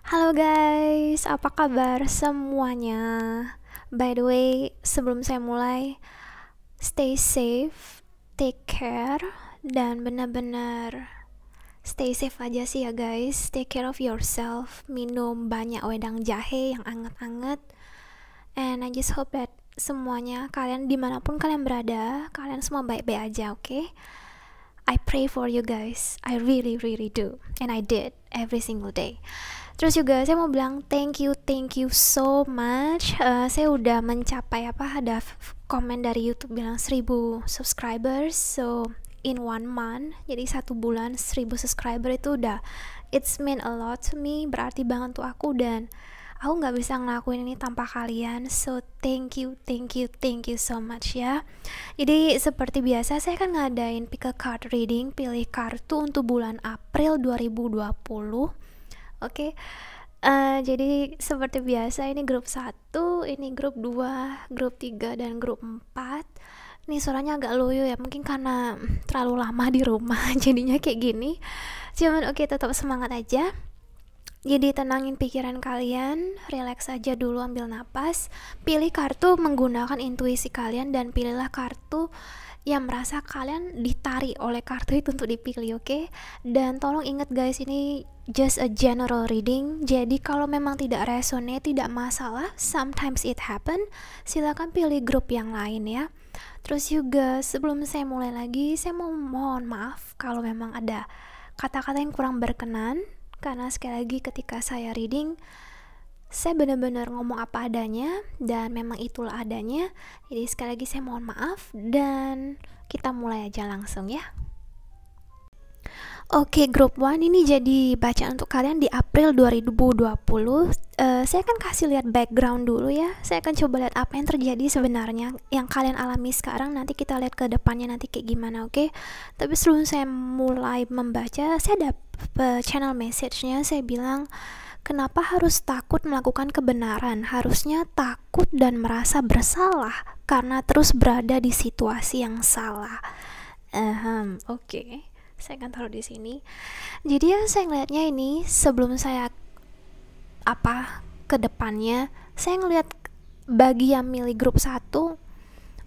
Halo guys, apa kabar semuanya? By the way, sebelum saya mulai, stay safe, take care, dan benar-benar stay safe aja sih ya guys. Take care of yourself, minum banyak wedang jahe yang anget-anget, and I just hope that semuanya, kalian dimanapun kalian berada, kalian semua baik-baik aja, oke? I pray for you guys, I really really do, and I did every single day. Terus juga saya mau bilang thank you so much. Saya udah mencapai ada komen dari YouTube bilang 1000 subscribers. So in 1 month, jadi 1 bulan 1000 subscriber itu udah it's mean a lot to me, berarti banget untuk aku, dan aku nggak bisa ngelakuin ini tanpa kalian. So thank you so much ya. Jadi seperti biasa saya akan ngadain pick a card reading, pilih kartu untuk bulan April 2020. Oke, jadi seperti biasa ini grup 1, ini grup 2, grup 3, dan grup 4. Ini suaranya agak loyo ya, mungkin karena terlalu lama di rumah jadinya kayak gini. Cuman oke, tetap semangat aja. Jadi tenangin pikiran kalian, relax aja dulu, ambil napas, pilih kartu menggunakan intuisi kalian, dan pilihlah kartu yang merasa kalian ditarik oleh kartu itu untuk dipilih, oke? Dan tolong ingat guys, ini just a general reading, jadi kalau memang tidak resonate, tidak masalah, sometimes it happen, silakan pilih grup yang lain ya. Terus juga sebelum saya mulai lagi, saya mau mohon maaf kalau memang ada kata-kata yang kurang berkenan, karena sekali lagi ketika saya reading, saya benar-benar ngomong apa adanya, dan memang itulah adanya. Jadi sekali lagi saya mohon maaf, dan kita mulai aja langsung ya. Oke, grup 1 ini jadi bacaan untuk kalian di April 2020. Saya akan kasih lihat background dulu ya. Saya akan coba lihat apa yang terjadi sebenarnya yang kalian alami sekarang. Nanti kita lihat ke depannya nanti kayak gimana, oke? Tapi sebelum saya mulai membaca, saya dapat channel message-nya. Saya bilang, kenapa harus takut melakukan kebenaran? Harusnya takut dan merasa bersalah karena terus berada di situasi yang salah. Oke. Saya akan taruh di sini. Jadi yang saya ngelihatnya ini, sebelum saya ke depannya, saya ngelihat bagi yang milih grup 1,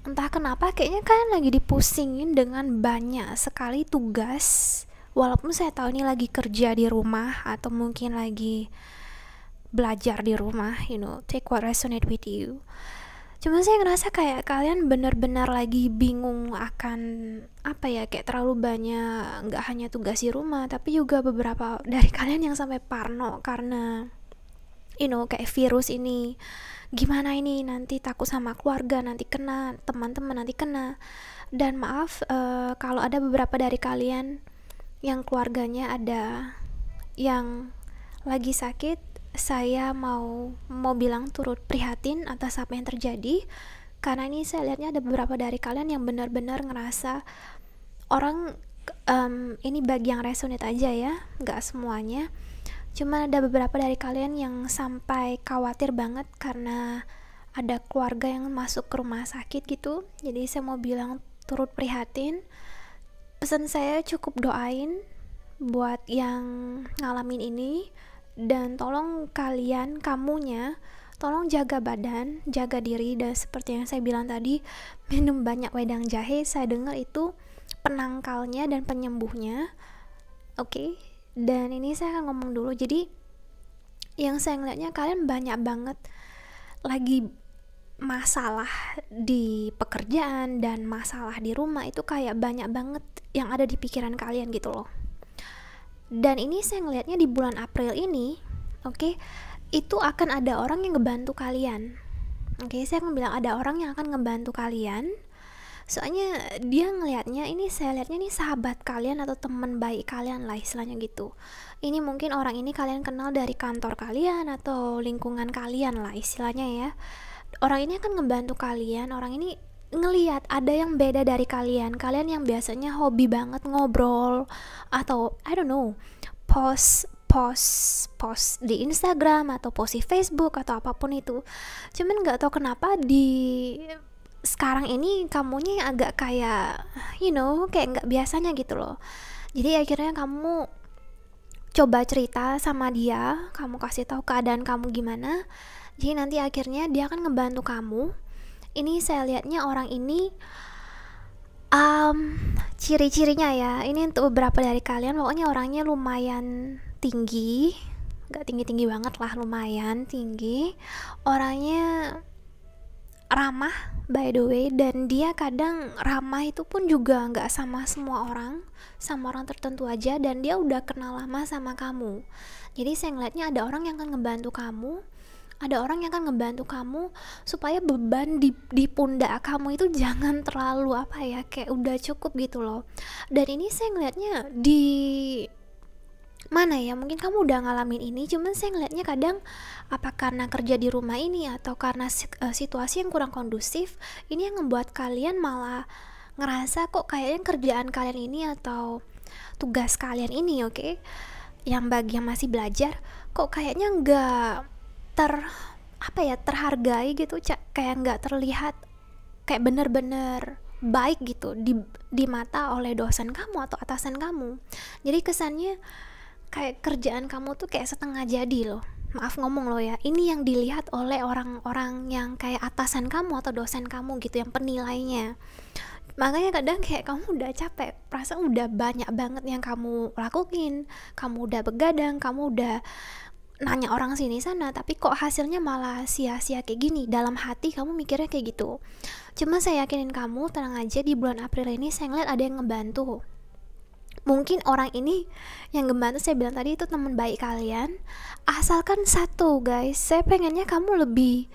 entah kenapa kayaknya kalian lagi dipusingin dengan banyak sekali tugas. Walaupun saya tahu ini lagi kerja di rumah atau mungkin lagi belajar di rumah, take what resonate with you. Cuma saya ngerasa kayak kalian benar-benar lagi bingung akan kayak terlalu banyak, nggak hanya tugas di rumah, tapi juga beberapa dari kalian yang sampai parno karena kayak virus ini, gimana ini, nanti takut sama keluarga nanti kena, teman-teman nanti kena. Dan maaf kalau ada beberapa dari kalian yang keluarganya ada yang lagi sakit, saya mau bilang turut prihatin atas apa yang terjadi, karena ini saya lihatnya ada beberapa dari kalian yang benar-benar ngerasa orang ini bagi yang resonate aja ya, nggak semuanya. Cuma ada beberapa dari kalian yang sampai khawatir banget karena ada keluarga yang masuk ke rumah sakit gitu. Jadi saya mau bilang turut prihatin. Pesan saya cukup doain buat yang ngalamin ini, dan tolong kamunya tolong jaga badan, jaga diri, dan seperti yang saya bilang tadi, minum banyak wedang jahe. Saya dengar itu penangkalnya dan penyembuhnya, oke? Dan ini saya akan ngomong dulu. Jadi yang saya ngeliatnya kalian banyak banget lagi masalah di pekerjaan dan masalah di rumah, itu kayak banyak banget yang ada di pikiran kalian gitu loh. Dan ini saya ngelihatnya di bulan April ini, oke, itu akan ada orang yang ngebantu kalian. Oke, saya akan bilang ada orang yang akan ngebantu kalian. Soalnya dia ngelihatnya ini, saya lihatnya ini sahabat kalian atau teman baik kalian lah istilahnya gitu. Ini mungkin orang ini kalian kenal dari kantor kalian atau lingkungan kalian lah istilahnya ya. Orang ini akan ngebantu kalian. Orang ini ngelihat ada yang beda dari kalian yang biasanya hobi banget ngobrol atau I don't know, post di Instagram atau post di Facebook atau apapun itu. Cuman nggak tahu kenapa di sekarang ini kamunya yang agak kayak kayak nggak biasanya gitu loh. Jadi akhirnya kamu coba cerita sama dia, kamu kasih tahu keadaan kamu gimana. Jadi nanti akhirnya dia akan ngebantu kamu. Ini saya lihatnya orang ini ciri-cirinya ya, ini untuk beberapa dari kalian, pokoknya orangnya lumayan tinggi, gak tinggi-tinggi banget lah, lumayan tinggi. Orangnya ramah by the way, dan dia kadang ramah itu pun juga nggak sama semua orang, sama orang tertentu aja, dan dia udah kenal lama sama kamu. Jadi saya ngeliatnya ada orang yang akan ngebantu kamu, ada orang yang akan ngebantu kamu supaya beban di pundak kamu itu jangan terlalu apa ya, kayak udah cukup gitu loh. Dan ini saya ngeliatnya di mana ya, mungkin kamu udah ngalamin ini, cuman saya ngeliatnya kadang apa karena kerja di rumah ini atau karena situasi yang kurang kondusif, ini yang membuat kalian malah ngerasa kok kayaknya kerjaan kalian ini atau tugas kalian ini, oke, yang bagi yang masih belajar, kok kayaknya nggak terhargai gitu, kayak nggak terlihat kayak bener-bener baik gitu di mata oleh dosen kamu atau atasan kamu. Jadi kesannya kayak kerjaan kamu tuh kayak setengah jadi loh, maaf ngomong loh ya, ini yang dilihat oleh orang-orang yang kayak atasan kamu atau dosen kamu gitu, yang penilainya. Makanya kadang kayak kamu udah capek, perasaan udah banyak banget yang kamu lakuin, kamu udah begadang, kamu udah nanya orang sini sana, tapi kok hasilnya malah sia-sia kayak gini. Dalam hati kamu mikirnya kayak gitu. Cuma saya yakinin kamu, tenang aja, di bulan April ini saya ngeliat ada yang ngebantu. Mungkin orang ini yang ngebantu, saya bilang tadi, itu teman baik kalian. Asalkan satu guys, saya pengennya kamu lebih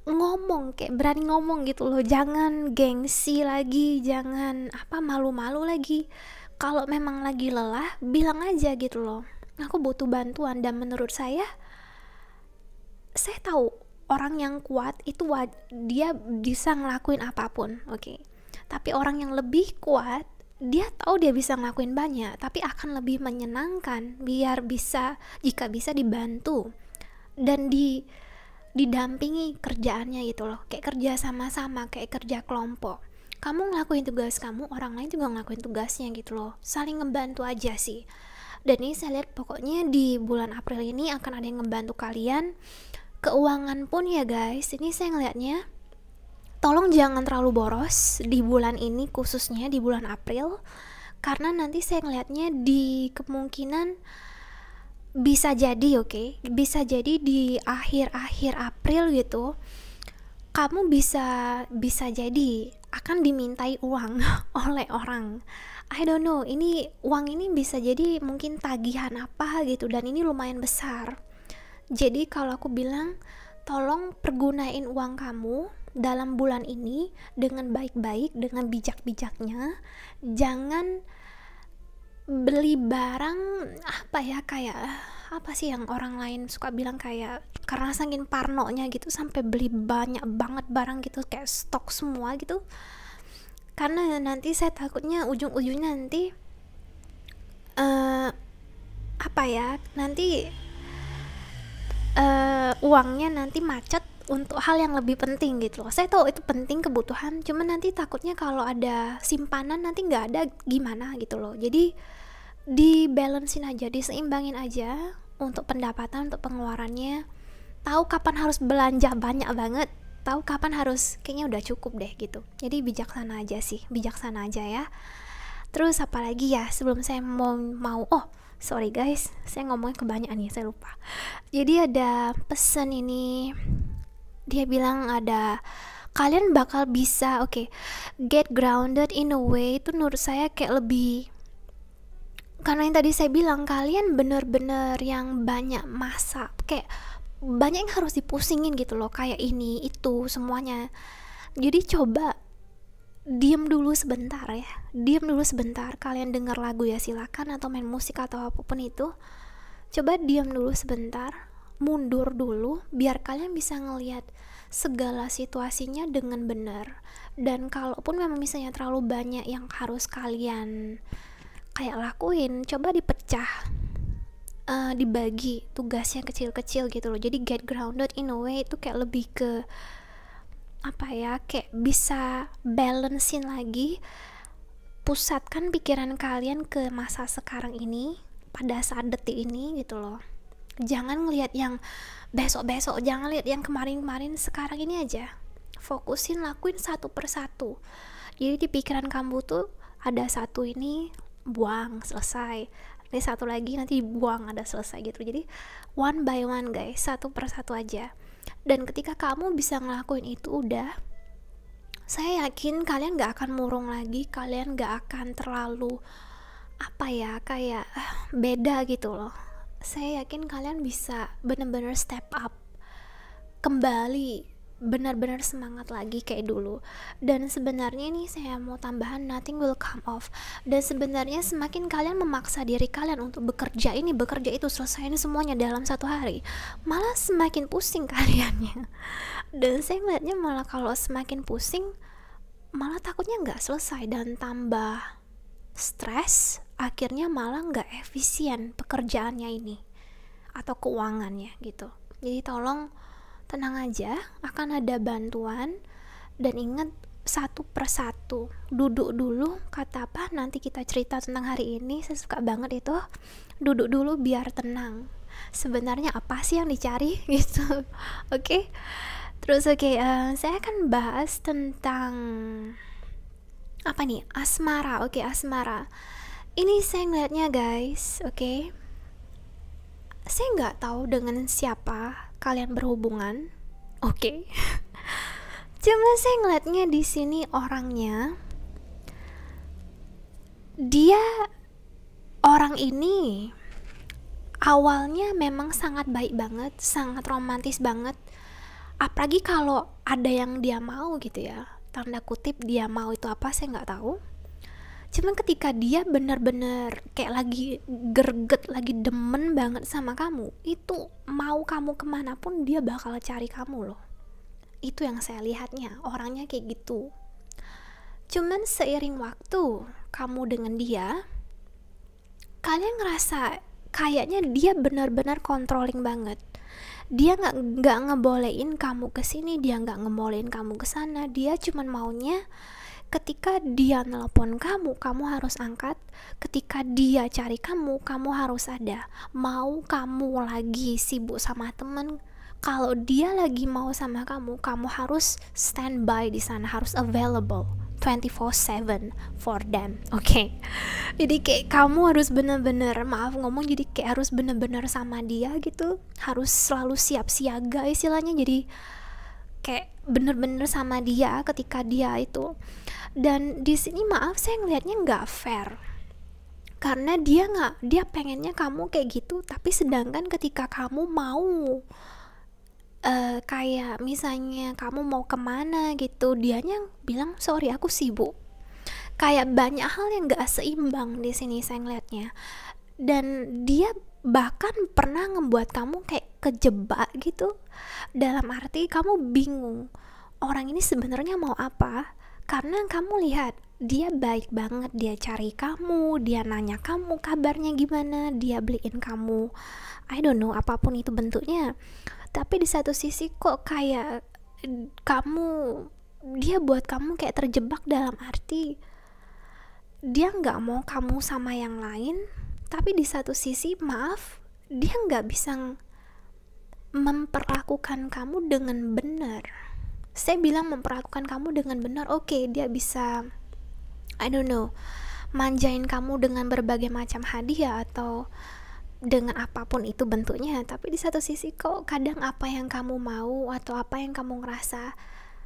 ngomong, kayak berani ngomong gitu loh, jangan gengsi lagi, jangan malu-malu lagi. Kalau memang lagi lelah, bilang aja gitu loh, aku butuh bantuan. Dan menurut saya tahu orang yang kuat itu dia bisa ngelakuin apapun, oke. Tapi orang yang lebih kuat, dia tahu dia bisa ngelakuin banyak, tapi akan lebih menyenangkan biar bisa, jika bisa dibantu dan didampingi kerjaannya gitu loh, kayak kerja sama-sama, kayak kerja kelompok. Kamu ngelakuin tugas kamu, orang lain juga ngelakuin tugasnya gitu loh, saling ngebantu aja sih. Dan ini saya lihat pokoknya di bulan April ini akan ada yang ngebantu kalian. Keuangan pun ya guys, ini saya ngelihatnya tolong jangan terlalu boros di bulan ini, khususnya di bulan April, karena nanti saya ngelihatnya di kemungkinan bisa jadi bisa jadi di akhir-akhir April gitu, kamu bisa jadi akan dimintai uang oleh orang. I don't know, ini uang ini bisa jadi mungkin tagihan apa gitu, dan ini lumayan besar. Jadi kalau aku bilang, tolong pergunain uang kamu dalam bulan ini dengan baik-baik, dengan bijak-bijaknya. Jangan beli barang kayak apa sih yang orang lain suka bilang, kayak karena saking parnonya gitu sampai beli banyak banget barang gitu, kayak stok semua gitu. Karena nanti saya takutnya ujung-ujungnya nanti nanti uangnya nanti macet untuk hal yang lebih penting gitu loh. Saya tahu itu penting, kebutuhan, cuman nanti takutnya kalau ada simpanan nanti nggak ada gimana gitu loh. Jadi dibalancein aja, diseimbangin aja untuk pendapatan, untuk pengeluarannya. Tahu kapan harus belanja banyak banget, tahu kapan harus kayaknya udah cukup deh gitu. Jadi bijaksana aja ya. Terus apalagi ya, sebelum saya mau sorry guys, saya ngomongnya kebanyakan nih, saya lupa. Jadi ada pesan ini, dia bilang ada, kalian bakal bisa get grounded in a way. Itu menurut saya kayak lebih, karena yang tadi saya bilang, kalian bener-bener yang banyak masa, kayak banyak yang harus dipusingin gitu loh, kayak ini itu semuanya. Jadi coba diam dulu sebentar ya, kalian dengar lagu ya silakan, atau main musik atau apapun itu, coba diam dulu sebentar, mundur dulu, biar kalian bisa ngelihat segala situasinya dengan benar. Dan kalaupun memang misalnya terlalu banyak yang harus kalian kayak lakuin, coba dipecah, dibagi tugasnya kecil-kecil gitu loh. Jadi get grounded in a way itu kayak lebih ke kayak bisa balancein lagi, pusatkan pikiran kalian ke masa sekarang ini, pada saat detik ini gitu loh. Jangan ngelihat yang besok-besok, jangan lihat yang kemarin-kemarin, sekarang ini aja. Fokusin, lakuin satu persatu. Jadi di pikiran kamu tuh ada satu ini, buang, selesai. Ini satu lagi, nanti buang, ada selesai gitu. Jadi one by one guys, satu persatu aja. Dan ketika kamu bisa ngelakuin itu udah, saya yakin kalian gak akan murung lagi, kalian gak akan terlalu kayak beda gitu loh. Saya yakin kalian bisa bener-bener step up kembali, benar-benar semangat lagi kayak dulu. Dan sebenarnya nih saya mau tambahan, nothing will come off. Dan sebenarnya semakin kalian memaksa diri kalian untuk bekerja ini, bekerja itu, selesaiin semuanya dalam satu hari, malah semakin pusing kaliannya. Dan saya ngeliatnya malah kalau semakin pusing, malah takutnya nggak selesai dan tambah stres, akhirnya malah nggak efisien pekerjaannya ini atau keuangannya gitu. Jadi tolong tenang aja, akan ada bantuan. Dan ingat, satu persatu, duduk dulu, kata apa, nanti kita cerita tentang hari ini. Saya suka banget itu, duduk dulu biar tenang, sebenarnya apa sih yang dicari gitu. Oke. Terus saya akan bahas tentang apa nih, asmara. Asmara ini saya ngeliatnya guys, saya nggak tahu dengan siapa kalian berhubungan, cuma saya ngeliatnya di sini orangnya, orang ini awalnya memang sangat baik banget, sangat romantis banget, apalagi kalau ada yang dia mau gitu ya, tanda kutip dia mau itu apa saya nggak tahu. Cuman ketika dia benar-benar kayak lagi greget, lagi demen banget sama kamu, itu mau kamu kemanapun dia bakal cari kamu loh. Itu yang saya lihatnya, orangnya kayak gitu. Cuman seiring waktu kamu dengan dia, kalian ngerasa kayaknya dia benar-benar controlling banget. Dia nggak ngebolehin kamu kesini, dia nggak ngebolehin kamu kesana. Dia cuman maunya ketika dia nelpon kamu, kamu harus angkat. Ketika dia cari kamu, kamu harus ada. Mau kamu lagi sibuk sama temen, kalau dia lagi mau sama kamu, kamu harus standby di sana, harus available 24/7 for them. Jadi kayak kamu harus bener-bener, maaf ngomong, jadi kayak harus bener-bener sama dia gitu, harus selalu siap siaga istilahnya. Jadi kayak bener-bener sama dia ketika dia itu. Dan di sini maaf saya ngelihatnya nggak fair, karena dia pengennya kamu kayak gitu, tapi sedangkan ketika kamu mau kayak misalnya kamu mau kemana gitu, dianya bilang sorry aku sibuk. Kayak banyak hal yang nggak seimbang di sini saya ngelihatnya. Dan dia bahkan pernah ngebuat kamu kayak kejebak gitu, dalam arti kamu bingung orang ini sebenarnya mau apa. Karena kamu lihat dia baik banget, dia cari kamu, dia nanya kamu kabarnya gimana, dia beliin kamu I don't know apapun itu bentuknya. Tapi di satu sisi kok kayak dia buat kamu kayak terjebak, dalam arti dia nggak mau kamu sama yang lain, tapi di satu sisi maaf dia nggak bisa memperlakukan kamu dengan benar. Saya bilang memperlakukan kamu dengan benar, dia bisa I don't know manjain kamu dengan berbagai macam hadiah atau dengan apapun itu bentuknya. Tapi di satu sisi kok kadang apa yang kamu mau atau apa yang kamu ngerasa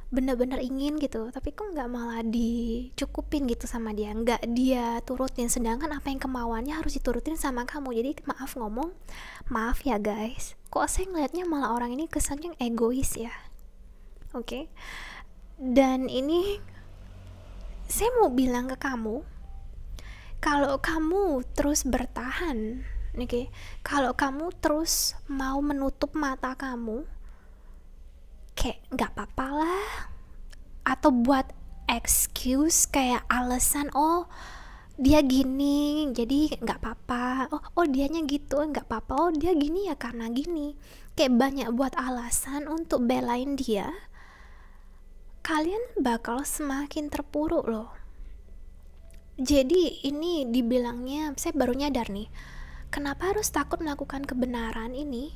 benar-benar ingin gitu, tapi kok nggak malah dicukupin gitu sama dia, nggak dia turutin, sedangkan apa yang kemauannya harus diturutin sama kamu. Jadi maaf ya guys, kok saya ngelihatnya malah orang ini kesannya egois ya. Dan ini saya mau bilang ke kamu, kalau kamu terus bertahan, kalau kamu terus mau menutup mata kamu, kayak nggak apa-apa lah, atau buat excuse kayak alasan, dia gini jadi nggak apa-apa, dianya gitu nggak apa-apa, dia gini ya karena gini, kayak banyak buat alasan untuk belain dia. Kalian bakal semakin terpuruk loh. Jadi ini dibilangnya, saya baru nyadar nih, Kenapa harus takut melakukan kebenaran ini?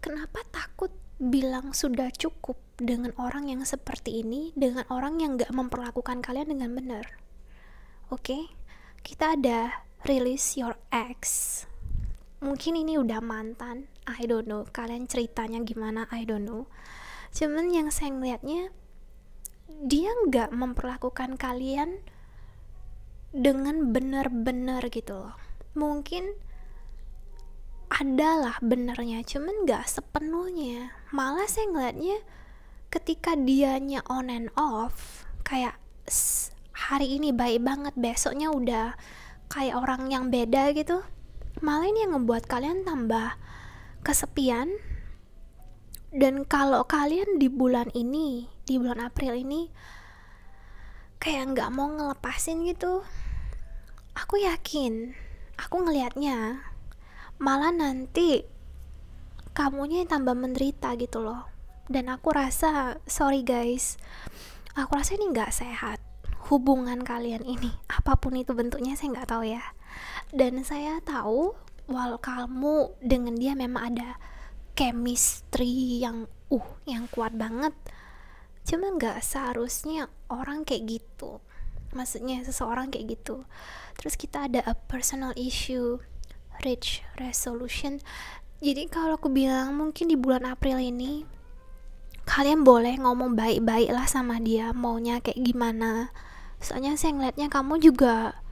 Kenapa takut bilang sudah cukup dengan orang yang seperti ini, dengan orang yang gak memperlakukan kalian dengan benar? Oke, kita ada release your ex. Mungkin ini udah mantan, I don't know, kalian ceritanya gimana, I don't know. Cuman yang saya ngeliatnya, dia gak memperlakukan kalian dengan benar-benar gitu loh. Mungkin adalah benernya, cuman gak sepenuhnya. Malah saya ngeliatnya ketika dianya on and off, kayak hari ini baik banget, besoknya udah kayak orang yang beda gitu. Malah ini yang ngebuat kalian tambah kesepian. Dan kalau kalian di bulan ini, di bulan April ini kayak gak mau ngelepasin gitu, aku yakin, aku ngelihatnya malah nanti kamunya yang tambah menderita gitu loh. Dan aku rasa, sorry guys, aku rasa ini gak sehat hubungan kalian ini, apapun itu bentuknya, saya gak tahu ya. Dan saya tahu walau kamu dengan dia memang ada chemistry yang kuat banget, cuma gak seharusnya orang kayak gitu, maksudnya seseorang kayak gitu. Terus kita ada a personal issue, reach resolution. Jadi kalau aku bilang mungkin di bulan April ini kalian boleh ngomong baik-baik lah sama dia, maunya kayak gimana. Soalnya saya ngeliatnya kamu juga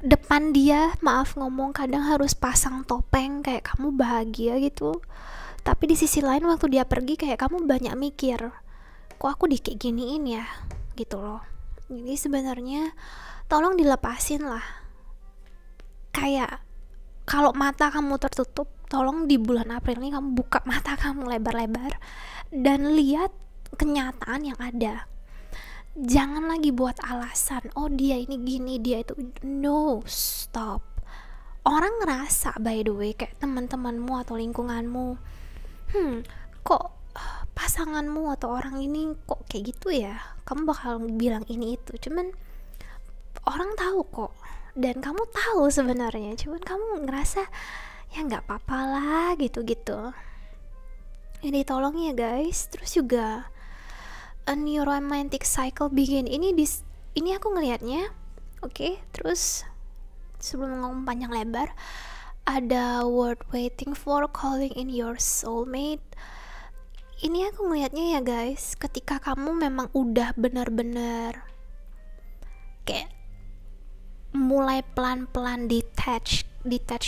depan dia, maaf ngomong, kadang harus pasang topeng kayak kamu bahagia gitu. Tapi di sisi lain waktu dia pergi kayak kamu banyak mikir, kok aku kayak giniin ya gitu loh. Jadi sebenarnya tolong dilepasin lah. Kayak kalau mata kamu tertutup, tolong di bulan April ini kamu buka mata kamu lebar-lebar dan lihat kenyataan yang ada. Jangan lagi buat alasan, oh dia ini gini, dia itu. No, stop. Orang ngerasa, by the way, kayak teman-temanmu atau lingkunganmu, kok pasanganmu atau orang ini kok kayak gitu ya, kamu bakal bilang ini itu. Cuman orang tahu kok, dan kamu tahu sebenarnya, cuman kamu ngerasa ya nggak apa-apa lah gitu-gitu. Jadi tolong ya guys. Terus juga a new romantic cycle begin. Ini aku ngelihatnya. Oke, terus sebelum ngomong panjang lebar, ada word waiting for, calling in your soulmate. Ini aku ngelihatnya ya guys, ketika kamu memang udah benar-benar kayak mulai pelan-pelan detach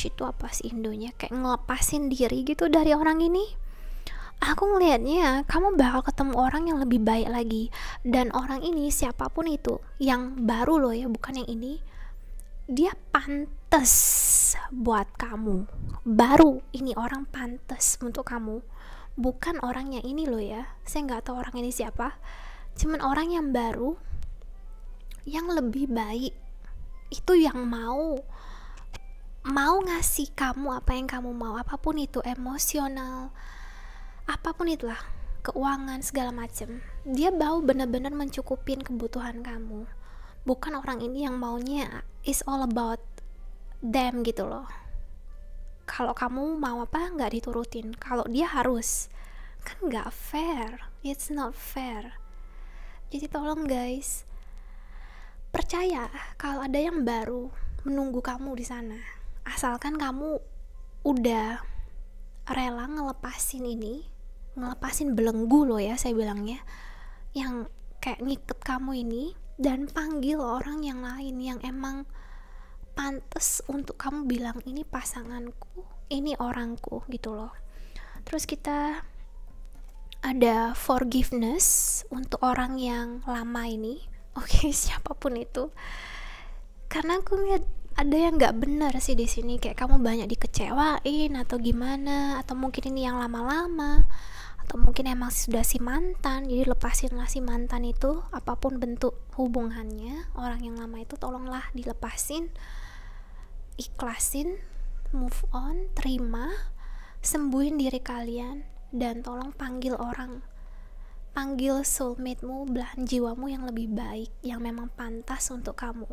itu apa sih Indonya, kayak ngelepasin diri gitu dari orang ini. Aku ngelihatnya kamu bakal ketemu orang yang lebih baik lagi. Dan orang ini siapapun itu, yang baru loh ya, bukan yang ini, dia pantas buat kamu. Baru ini orang pantas untuk kamu, bukan orang yang ini loh ya. Saya nggak tahu orang ini siapa, cuman orang yang baru, yang lebih baik, itu yang mau ngasih kamu apa yang kamu mau, apapun itu, emosional, apapun itulah, keuangan, segala macem. Dia mau benar-benar mencukupin kebutuhan kamu. Bukan orang ini yang maunya is all about them gitu loh. Kalau kamu mau apa nggak diturutin, kalau dia harus, kan nggak fair. It's not fair. Jadi tolong guys, percaya kalau ada yang baru menunggu kamu di sana. Asalkan kamu udah rela ngelepasin ini, ngelepasin belenggu loh ya saya bilangnya, yang kayak ngiket kamu ini, dan panggil orang yang lain yang emang pantas untuk kamu bilang ini pasanganku, ini orangku gitu loh. Terus kita ada forgiveness untuk orang yang lama ini. Oke, siapapun itu. Karena aku lihat ada yang nggak benar sih di sini, kayak kamu banyak dikecewain atau gimana, atau mungkin ini yang lama-lama, atau mungkin emang sudah si mantan. Jadi lepasinlah si mantan itu, apapun bentuk hubungannya. Orang yang lama itu tolonglah dilepasin, ikhlasin, move on, terima, sembuhin diri kalian, dan tolong panggil soulmate-mu, belahan jiwamu yang lebih baik, yang memang pantas untuk kamu.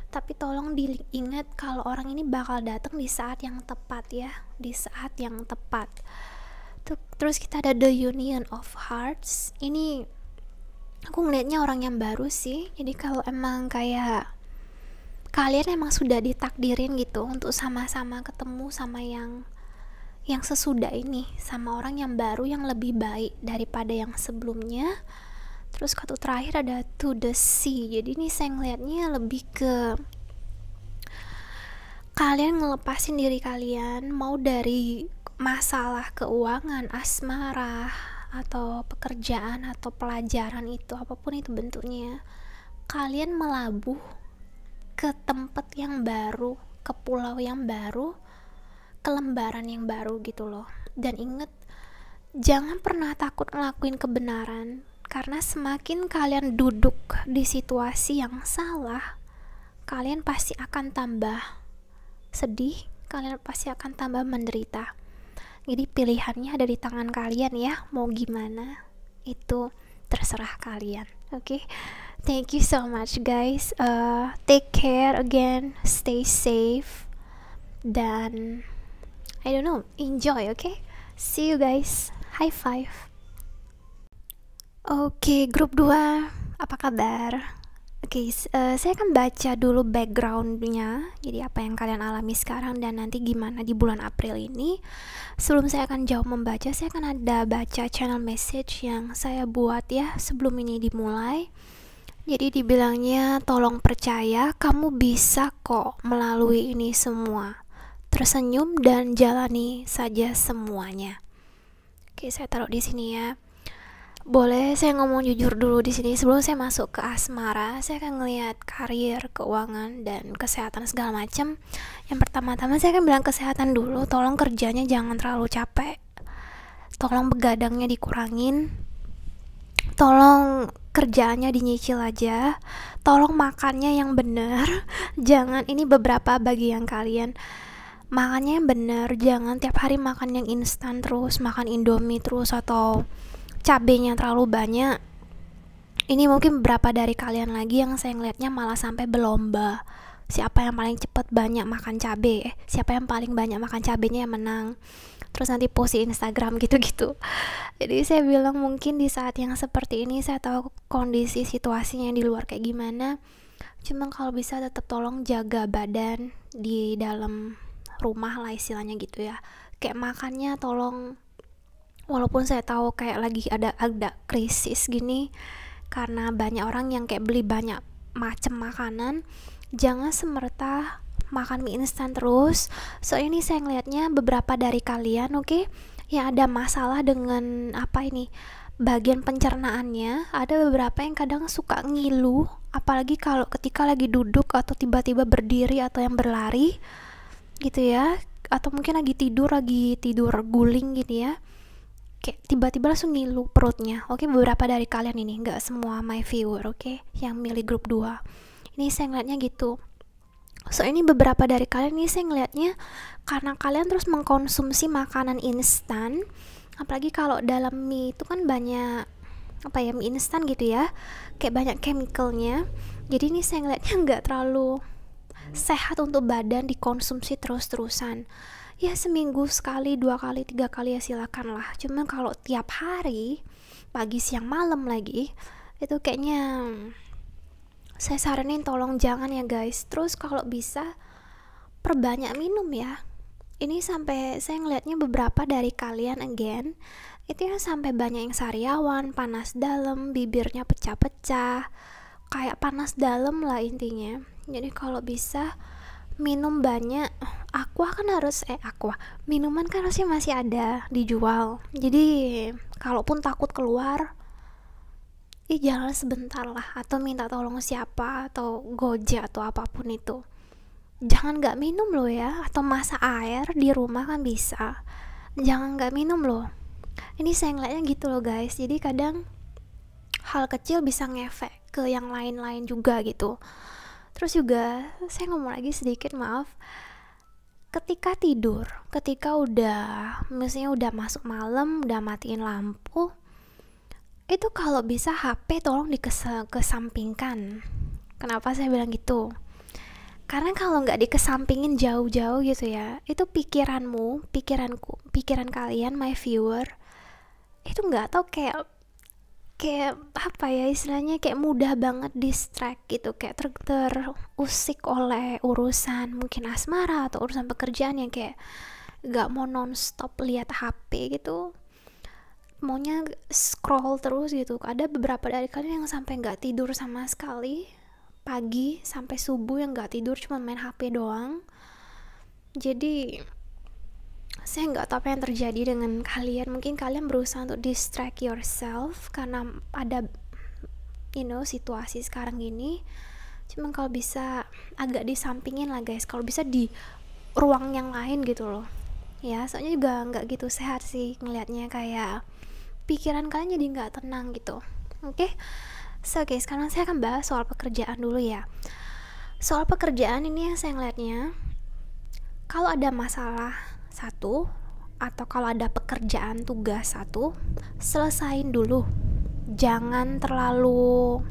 tapi tolong diingat kalau orang ini bakal datang di saat yang tepat ya, di saat yang tepat. Terus kita ada The Union of Hearts. Ini aku ngeliatnya orang yang baru sih, jadi kalau emang kayak kalian emang sudah ditakdirin gitu untuk sama-sama ketemu sama yang sesudah ini, sama orang yang baru yang lebih baik daripada yang sebelumnya. Terus kartu terakhir ada To the Sea. Jadi ini saya ngeliatnya lebih ke kalian ngelepasin diri kalian, mau dari masalah keuangan, asmara, atau pekerjaan, atau pelajaran itu, apapun itu bentuknya, kalian melabuh ke tempat yang baru, ke pulau yang baru, ke lembaran yang baru gitu loh. Dan inget, jangan pernah takut ngelakuin kebenaran, karena semakin kalian duduk di situasi yang salah, kalian pasti akan tambah sedih, kalian pasti akan tambah menderita. Jadi pilihannya ada di tangan kalian ya, mau gimana itu terserah kalian. Oke, thank you so much guys. Take care again, stay safe, dan I don't know, enjoy. Okay, see you guys, high five. Oke, grup 2, apa kabar? Oke, saya akan baca dulu backgroundnya, jadi apa yang kalian alami sekarang dan nanti gimana di bulan April ini. Sebelum saya akan jauh membaca, saya akan ada baca channel message yang saya buat ya sebelum ini dimulai. Jadi dibilangnya, tolong percaya, kamu bisa kok melalui ini semua. Tersenyum dan jalani saja semuanya. Oke, saya taruh di sini ya. Boleh saya ngomong jujur dulu di sini sebelum saya masuk ke asmara. Saya akan ngelihat karir, keuangan, dan kesehatan segala macam. Yang pertama-tama saya akan bilang kesehatan dulu. Tolong kerjanya jangan terlalu capek. Tolong begadangnya dikurangin. Tolong kerjaannya dinyicil aja. Tolong makannya yang benar. Jangan, ini beberapa bagi yang kalian, makannya yang benar. Jangan tiap hari makan yang instan terus, makan Indomie terus, atau cabenya terlalu banyak. Ini mungkin beberapa dari kalian lagi yang saya ngeliatnya malah sampai berlomba, siapa yang paling cepat banyak makan cabe, siapa yang paling banyak makan cabenya yang menang. Terus nanti post di Instagram gitu-gitu. Jadi saya bilang mungkin di saat yang seperti ini, saya tahu kondisi situasinya di luar kayak gimana, cuma kalau bisa tetap tolong jaga badan di dalam rumah lah istilahnya gitu ya. Kayak makannya tolong, walaupun saya tahu kayak lagi ada krisis gini karena banyak orang yang kayak beli banyak macam makanan, jangan semerta makan mie instan terus. So ini saya ngelihatnya beberapa dari kalian, oke, yang ada masalah dengan apa ini, bagian pencernaannya. Ada beberapa yang kadang suka ngilu, apalagi kalau ketika lagi duduk atau tiba-tiba berdiri atau yang berlari gitu ya, atau mungkin lagi tidur guling gitu ya, kayak tiba-tiba langsung ngilu perutnya. Oke, beberapa dari kalian ini, nggak semua my viewer, oke, yang milih grup 2 ini saya ngeliatnya gitu. So ini beberapa dari kalian ini saya ngeliatnya karena kalian terus mengkonsumsi makanan instan, apalagi kalau dalam mie itu kan banyak apa ya, mie instan gitu ya, kayak banyak chemicalnya. Jadi ini saya ngeliatnya nggak terlalu sehat untuk badan dikonsumsi terus-terusan. Ya seminggu sekali, 2 kali, 3 kali ya silakan lah. Cuma kalau tiap hari, pagi, siang, malam lagi, itu kayaknya saya saranin tolong jangan ya guys. Terus kalau bisa perbanyak minum ya. Ini sampai saya ngelihatnya beberapa dari kalian again, itu ya sampai banyak yang sariawan, panas dalam, bibirnya pecah-pecah, kayak panas dalam lah intinya. Jadi kalau bisa minum banyak. Aqua kan harus minuman kan harusnya masih ada dijual. Jadi kalaupun takut keluar, jangan sebentar lah, atau minta tolong siapa, atau Gojek atau apapun itu. Jangan nggak minum loh ya, atau masak air di rumah kan bisa. Jangan nggak minum loh. Ini saya ngeliatnya gitu loh guys. Jadi kadang hal kecil bisa ngefek ke yang lain-lain juga gitu. Terus juga saya ngomong lagi sedikit, maaf, ketika tidur, ketika misalnya udah masuk malam, udah matiin lampu, itu kalau bisa HP tolong dikesampingkan. Kenapa saya bilang gitu? Karena kalau nggak dikesampingin jauh-jauh gitu ya, itu pikiranmu, pikiran kalian, my viewer, itu nggak tahu kayak kayak apa ya istilahnya, kayak mudah banget distract gitu, kayak terusik oleh urusan mungkin asmara atau urusan pekerjaan yang kayak gak mau nonstop lihat HP gitu, maunya scroll terus gitu. Ada beberapa dari kalian yang sampai nggak tidur sama sekali, pagi sampai subuh yang nggak tidur cuma main HP doang. Jadi saya nggak tahu apa yang terjadi dengan kalian. Mungkin kalian berusaha untuk distract yourself karena ada situasi sekarang ini. Cuman kalau bisa agak disampingin lah guys, kalau bisa di ruang yang lain gitu loh ya. Soalnya juga nggak gitu sehat sih ngelihatnya, kayak pikiran kalian jadi nggak tenang gitu. Oke. So guys, sekarang saya akan bahas soal pekerjaan dulu ya. Soal pekerjaan ini yang saya ngelihatnya, kalau ada masalah satu atau kalau ada pekerjaan tugas satu, selesain dulu. Jangan terlalu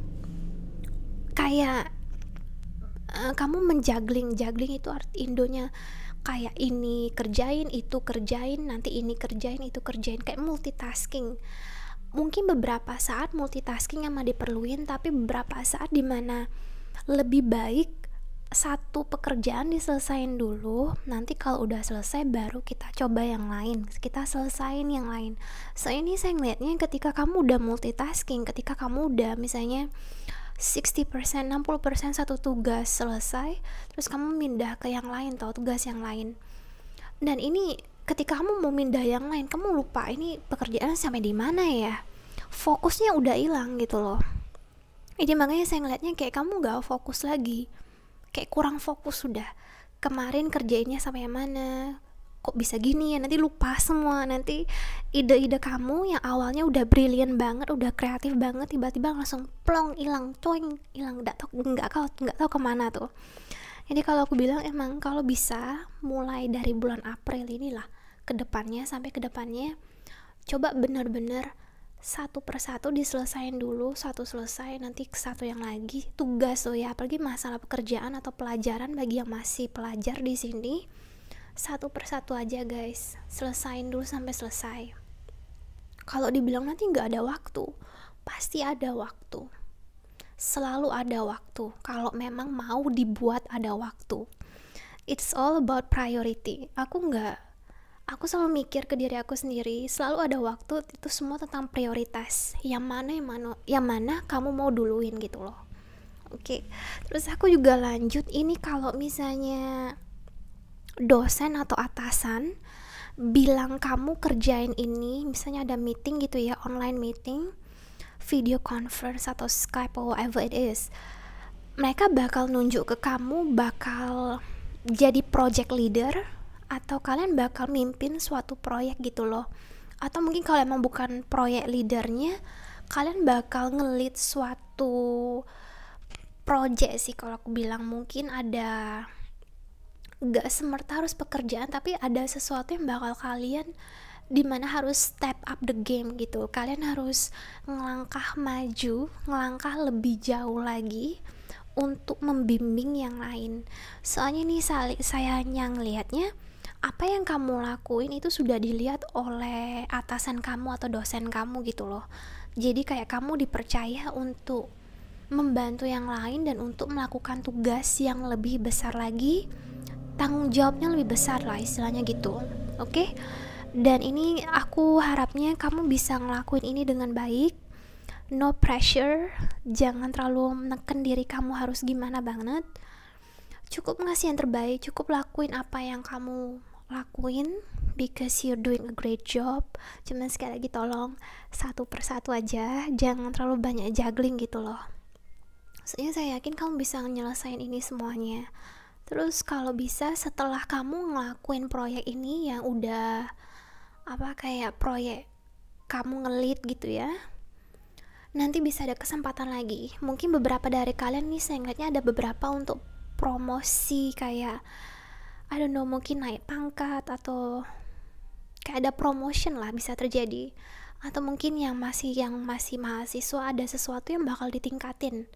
kayak kamu menjuggling itu arti Indonya kayak ini kerjain, itu kerjain, nanti ini kerjain, itu kerjain, kayak multitasking. Mungkin beberapa saat multitasking yang diperluin, tapi beberapa saat dimana lebih baik satu pekerjaan diselesain dulu, nanti kalau udah selesai baru kita coba yang lain, kita selesain yang lain. So ini saya ngeliatnya ketika kamu udah multitasking, ketika kamu udah misalnya 60%, 60% satu tugas selesai, terus kamu pindah ke yang lain atau tugas yang lain. Dan ini ketika kamu mau pindah yang lain, kamu lupa ini pekerjaan sampai di mana ya. Fokusnya udah hilang gitu loh. Jadi makanya saya ngeliatnya kayak kamu gak fokus lagi. Kayak kurang fokus sudah. Kemarin kerjainnya sampai mana? Kok bisa gini ya? Nanti lupa semua. Nanti ide-ide kamu yang awalnya udah brilian banget, udah kreatif banget, tiba-tiba langsung plong, hilang, cuing, hilang, nggak tahu kemana tuh. Jadi kalau aku bilang emang kalau bisa mulai dari bulan April inilah kedepannya, sampai kedepannya coba benar-benar satu persatu diselesain dulu, satu selesai nanti satu yang lagi tugas tuh ya, apalagi masalah pekerjaan atau pelajaran bagi yang masih pelajar di sini, satu persatu aja guys, selesain dulu sampai selesai. Kalau dibilang nanti nggak ada waktu, pasti ada waktu, selalu ada waktu. Kalau memang mau dibuat ada waktu. It's all about priority. Aku selalu mikir ke diri aku sendiri, selalu ada waktu, itu semua tentang prioritas. Yang mana kamu mau duluin gitu loh. Oke. Terus aku juga lanjut, ini kalau misalnya dosen atau atasan bilang kamu kerjain ini, misalnya ada meeting gitu ya, online meeting, video conference atau Skype or whatever it is, mereka bakal nunjuk ke kamu, bakal jadi project leader, atau kalian bakal mimpin suatu proyek gitu loh. Atau mungkin kalau emang bukan proyek leadernya, kalian bakal nge-lead suatu project sih kalau aku bilang. Mungkin ada, gak semerta harus pekerjaan, tapi ada sesuatu yang bakal kalian dimana harus step up the game gitu. Kalian harus ngelangkah maju, ngelangkah lebih jauh lagi untuk membimbing yang lain. Soalnya nih saya ngelihatnya apa yang kamu lakuin itu sudah dilihat oleh atasan kamu atau dosen kamu gitu loh. Jadi kayak kamu dipercaya untuk membantu yang lain dan untuk melakukan tugas yang lebih besar lagi, tanggung jawabnya lebih besar lah istilahnya gitu. Oke? Dan ini aku harapnya kamu bisa ngelakuin ini dengan baik. No pressure, jangan terlalu menekan diri kamu harus gimana banget. Cukup ngasih yang terbaik, cukup lakuin apa yang kamu lakuin, because you're doing a great job. Cuman sekali lagi tolong satu persatu aja, jangan terlalu banyak juggling gitu loh. Soalnya saya yakin kamu bisa nyelesain ini semuanya. Terus kalau bisa setelah kamu ngelakuin proyek ini yang udah kayak proyek kamu nge-lead gitu ya, nanti bisa ada kesempatan lagi. Mungkin beberapa dari kalian nih saya ngeliatnya ada beberapa untuk promosi, kayak I don't know, mungkin naik pangkat atau kayak ada promotion lah bisa terjadi. Atau mungkin yang masih mahasiswa ada sesuatu yang bakal ditingkatin.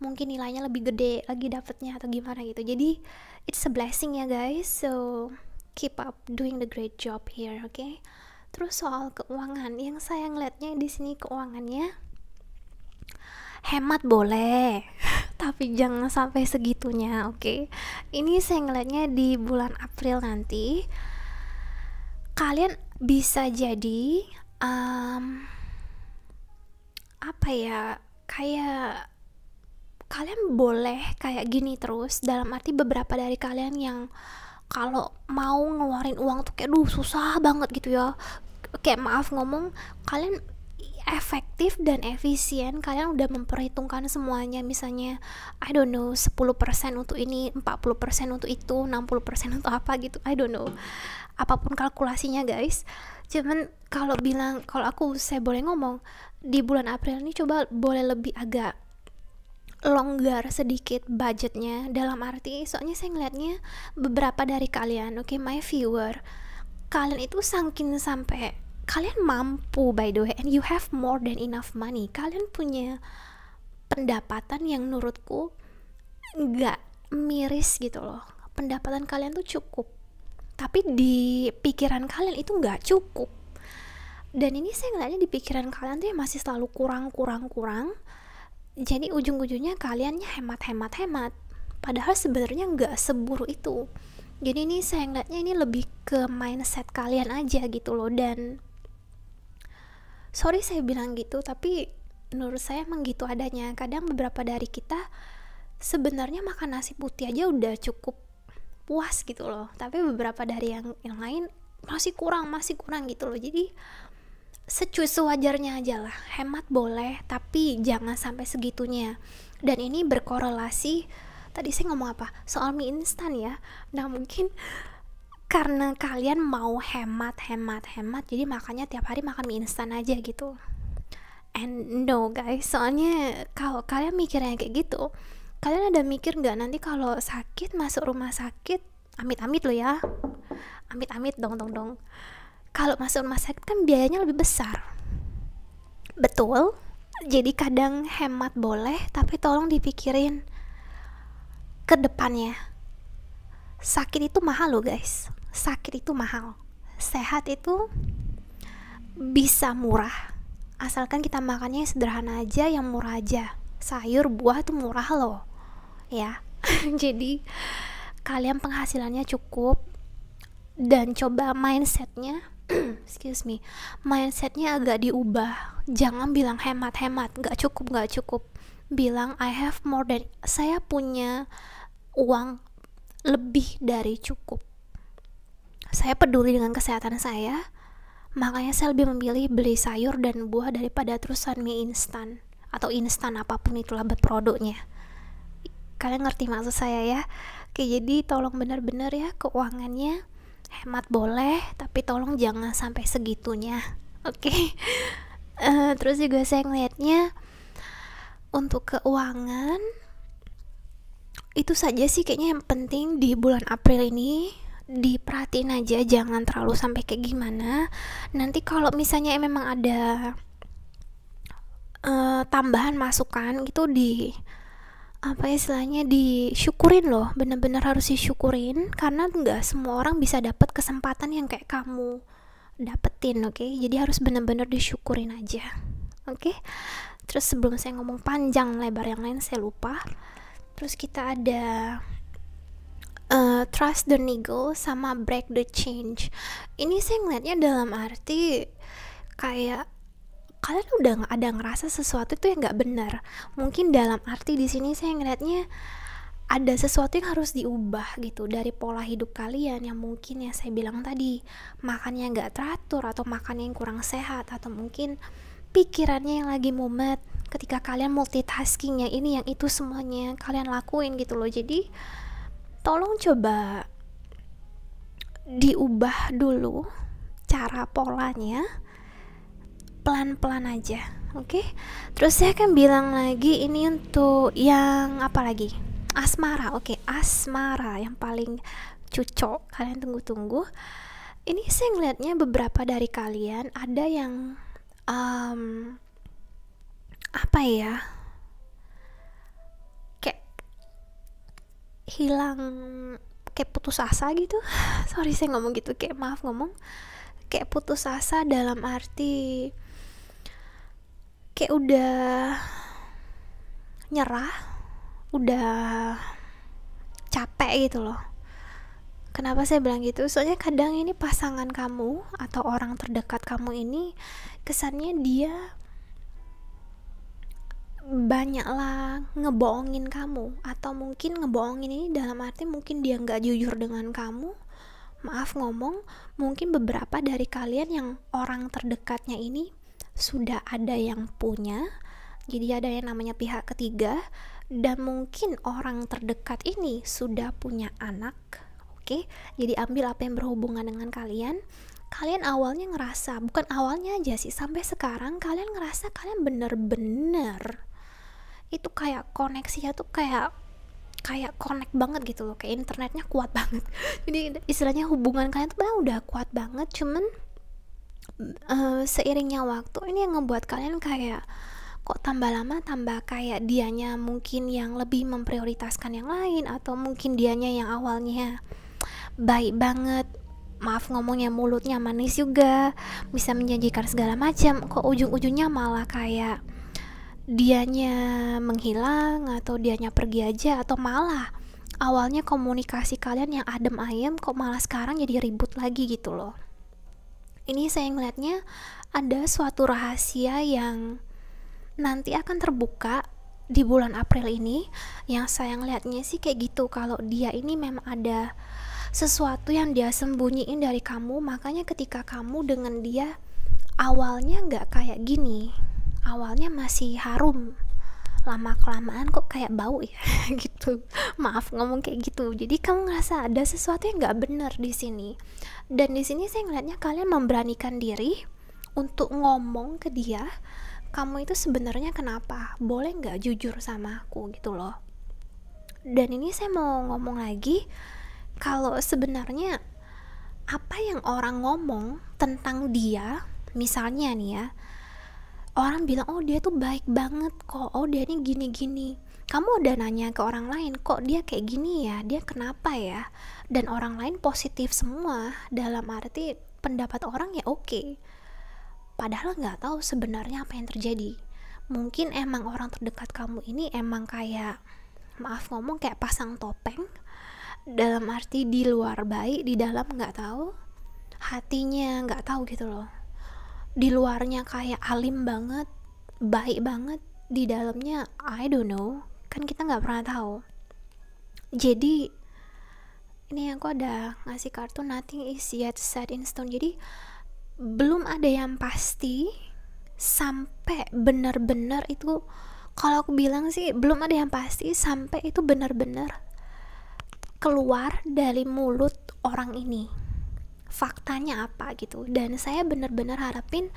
mungkin nilainya lebih gede lagi dapetnya atau gimana gitu. Jadi it's a blessing ya guys, so keep up doing the great job here, okay? Terus soal keuangan, yang saya ngeliatnya di sini keuangannya hemat boleh tapi jangan sampai segitunya, oke? Ini saya ngeliatnya di bulan April nanti kalian bisa jadi apa ya, kayak kalian boleh kayak gini terus, dalam arti beberapa dari kalian yang kalau mau ngeluarin uang tuh kayak susah banget gitu ya, kayak maaf ngomong, kalian efektif dan efisien, kalian udah memperhitungkan semuanya, misalnya I don't know 10% untuk ini, 40% untuk itu, 60% untuk apa gitu, I don't know, apapun kalkulasinya guys. Cuman kalau saya boleh ngomong, di bulan April ini coba boleh lebih agak longgar sedikit budgetnya, dalam arti soalnya saya ngeliatnya beberapa dari kalian, oke, my viewer, kalian itu saking sampai kalian mampu, by the way, and you have more than enough money, kalian punya pendapatan yang menurutku nggak miris gitu loh, pendapatan kalian tuh cukup, tapi di pikiran kalian itu nggak cukup. Dan ini saya ngeliatnya di pikiran kalian tuh masih selalu kurang. Jadi ujung-ujungnya kaliannya hemat, padahal sebenarnya nggak seburu itu. Jadi ini saya ngeliatnya ini lebih ke mindset kalian aja gitu loh. Dan sorry saya bilang gitu, tapi menurut saya emang gitu adanya. Kadang beberapa dari kita sebenarnya makan nasi putih aja udah cukup puas gitu loh, tapi beberapa dari yang lain masih kurang gitu loh. Jadi sewajarnya aja lah, hemat boleh tapi jangan sampai segitunya. Dan ini berkorelasi, tadi saya ngomong apa, soal mie instan ya. Nah mungkin karena kalian mau hemat, jadi makanya tiap hari makan mie instan aja gitu. And no guys, soalnya kalau kalian mikirnya kayak gitu, kalian ada mikir nggak nanti kalau sakit masuk rumah sakit, amit-amit loh ya, amit-amit dong, kalau masuk rumah sakit kan biayanya lebih besar, betul? Jadi kadang hemat boleh, tapi tolong dipikirin ke depannya. Sakit itu mahal loh guys, sakit itu mahal. Sehat itu bisa murah, asalkan kita makannya sederhana aja, yang murah aja. Sayur, buah itu murah loh ya. Jadi kalian penghasilannya cukup, dan coba mindsetnya mindsetnya agak diubah. Jangan bilang hemat, gak cukup. Bilang I have more than, saya punya uang lebih dari cukup. Saya peduli dengan kesehatan saya, makanya saya lebih memilih beli sayur dan buah daripada terusan mie instan atau instan apapun itulah produknya. Kalian ngerti maksud saya ya? Oke, jadi tolong benar-benar ya, keuangannya hemat boleh, tapi tolong jangan sampai segitunya, oke? Terus juga saya ngelihatnya untuk keuangan itu saja sih kayaknya yang penting di bulan April ini. Diperhatiin aja, jangan terlalu sampai kayak gimana. Nanti kalau misalnya memang ada tambahan masukan gitu, disyukurin loh, bener-bener harus disyukurin, karena nggak semua orang bisa dapat kesempatan yang kayak kamu dapetin, oke? Jadi harus bener-bener disyukurin aja, oke? Terus sebelum saya ngomong panjang lebar yang lain saya lupa, terus kita ada trust the niggle sama break the change. Ini saya ngeliatnya dalam arti kayak kalian udah ada ngerasa sesuatu itu yang nggak benar. Mungkin dalam arti di sini saya ngeliatnya ada sesuatu yang harus diubah gitu dari pola hidup kalian, yang mungkin ya saya bilang tadi, makannya nggak teratur, atau makannya yang kurang sehat, atau mungkin pikirannya yang lagi mumet ketika kalian multitaskingnya ini yang itu semuanya kalian lakuin gitu loh. Jadi tolong coba diubah dulu cara polanya, pelan-pelan aja, oke? Terus saya akan bilang lagi, ini untuk yang apa lagi? Asmara, oke? Asmara yang paling cucok, kalian tunggu-tunggu. Ini saya ngeliatnya beberapa dari kalian ada yang apa ya? hilang, kayak putus asa gitu. Sorry saya ngomong gitu, kayak maaf ngomong, kayak putus asa dalam arti kayak udah nyerah, udah capek gitu loh. Kenapa saya bilang gitu? Soalnya kadang ini pasangan kamu atau orang terdekat kamu ini kesannya dia banyaklah ngebohongin kamu, atau mungkin ngebohongin ini dalam arti mungkin dia nggak jujur dengan kamu. Maaf ngomong, mungkin beberapa dari kalian yang orang terdekatnya ini sudah ada yang punya, jadi ada yang namanya pihak ketiga, dan mungkin orang terdekat ini sudah punya anak. Oke, jadi ambil apa yang berhubungan dengan kalian. Kalian awalnya ngerasa, bukan awalnya aja sih, sampai sekarang kalian ngerasa kalian bener-bener itu kayak koneksinya tuh kayak connect banget gitu loh, kayak internetnya kuat banget. Jadi istilahnya hubungan kalian tuh udah kuat banget, cuman seiringnya waktu ini yang ngebuat kalian kayak kok tambah lama tambah kayak dianya mungkin yang lebih memprioritaskan yang lain, atau mungkin dianya yang awalnya baik banget, maaf ngomongnya mulutnya manis juga, bisa menjanjikan segala macam, kok ujung-ujungnya malah kayak dianya menghilang atau dianya pergi aja, atau malah awalnya komunikasi kalian yang adem ayem kok malah sekarang jadi ribut lagi gitu loh. Ini saya ngeliatnya ada suatu rahasia yang nanti akan terbuka di bulan April ini. Yang saya ngeliatnya sih kayak gitu, kalau dia ini memang ada sesuatu yang dia sembunyiin dari kamu, makanya ketika kamu dengan dia awalnya nggak kayak gini, awalnya masih harum, lama kelamaan kok kayak bau ya gitu, maaf ngomong kayak gitu. Jadi kamu ngerasa ada sesuatu yang nggak benar di sini, dan di sini saya ngeliatnya kalian memberanikan diri untuk ngomong ke dia, kamu itu sebenarnya kenapa, boleh nggak jujur sama aku gitu loh. Dan ini saya mau ngomong lagi, kalau sebenarnya apa yang orang ngomong tentang dia, misalnya nih ya, orang bilang oh dia tuh baik banget kok, oh dia ini gini-gini, kamu udah nanya ke orang lain kok dia kayak gini ya, dia kenapa ya, dan orang lain positif semua, dalam arti pendapat orang ya oke. Padahal nggak tahu sebenarnya apa yang terjadi. Mungkin emang orang terdekat kamu ini emang kayak, maaf ngomong, kayak pasang topeng, dalam arti di luar baik, di dalam nggak tahu, hatinya nggak tahu gitu loh. Di luarnya kayak alim banget, baik banget, di dalamnya I don't know, kan kita nggak pernah tahu. Jadi ini aku ada ngasih kartu nothing is yet set in stone, jadi belum ada yang pasti sampai benar-benar itu, kalau aku bilang sih belum ada yang pasti sampai itu benar-benar keluar dari mulut orang ini, faktanya apa gitu. Dan saya benar-benar harapin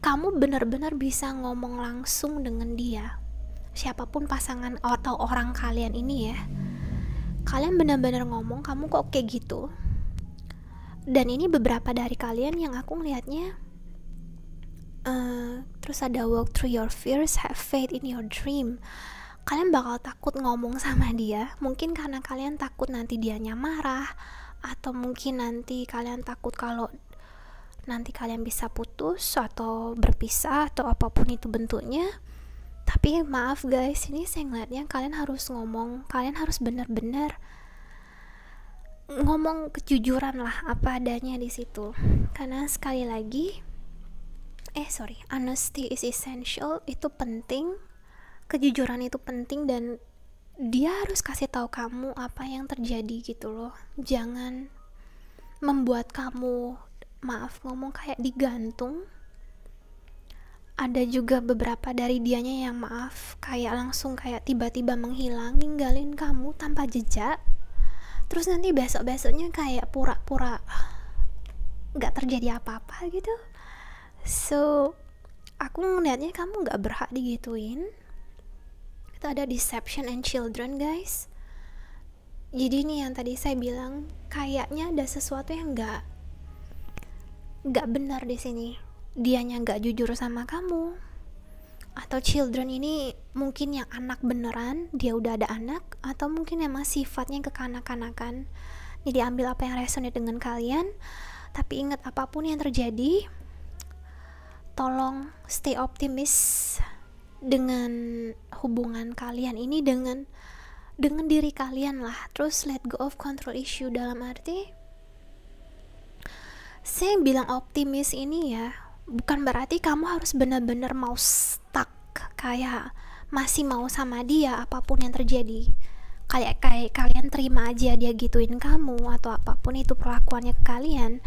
kamu benar-benar bisa ngomong langsung dengan dia, siapapun pasangan atau orang kalian ini ya, kalian benar-benar ngomong kamu kok kayak gitu. Dan ini beberapa dari kalian yang aku ngelihatnya terus ada walk through your fears, have faith in your dream. Kalian bakal takut ngomong sama dia, mungkin karena kalian takut nanti dianya marah, atau mungkin nanti kalian takut kalau nanti kalian bisa putus atau berpisah atau apapun itu bentuknya. Tapi maaf guys, ini saya ngeliatnya kalian harus ngomong, kalian harus benar-benar ngomong kejujuran lah apa adanya di situ. Karena sekali lagi honesty is essential, itu penting, kejujuran itu penting, dan dia harus kasih tahu kamu apa yang terjadi gitu loh. Jangan membuat kamu, maaf ngomong, kayak digantung. Ada juga beberapa dari dianya yang maaf kayak langsung kayak tiba-tiba menghilang, ninggalin kamu tanpa jejak, terus nanti besok-besoknya kayak pura-pura gak terjadi apa-apa gitu. So aku ngeliatnya kamu gak berhak digituin. Itu ada deception and children guys. Jadi nih yang tadi saya bilang, kayaknya ada sesuatu yang gak benar di sini. Dianya gak jujur sama kamu, atau children ini mungkin yang anak beneran, dia udah ada anak, atau mungkin emang sifatnya kekanak-kanakan. Jadi ambil apa yang resonate dengan kalian, tapi ingat apapun yang terjadi, tolong stay optimis dengan hubungan kalian ini, dengan diri kalian lah. Terus let go of control issue, dalam arti saya bilang optimis ini ya bukan berarti kamu harus benar-benar mau stuck, kayak masih mau sama dia apapun yang terjadi. Kayak kalian terima aja dia gituin kamu atau apapun itu perlakuannya ke kalian.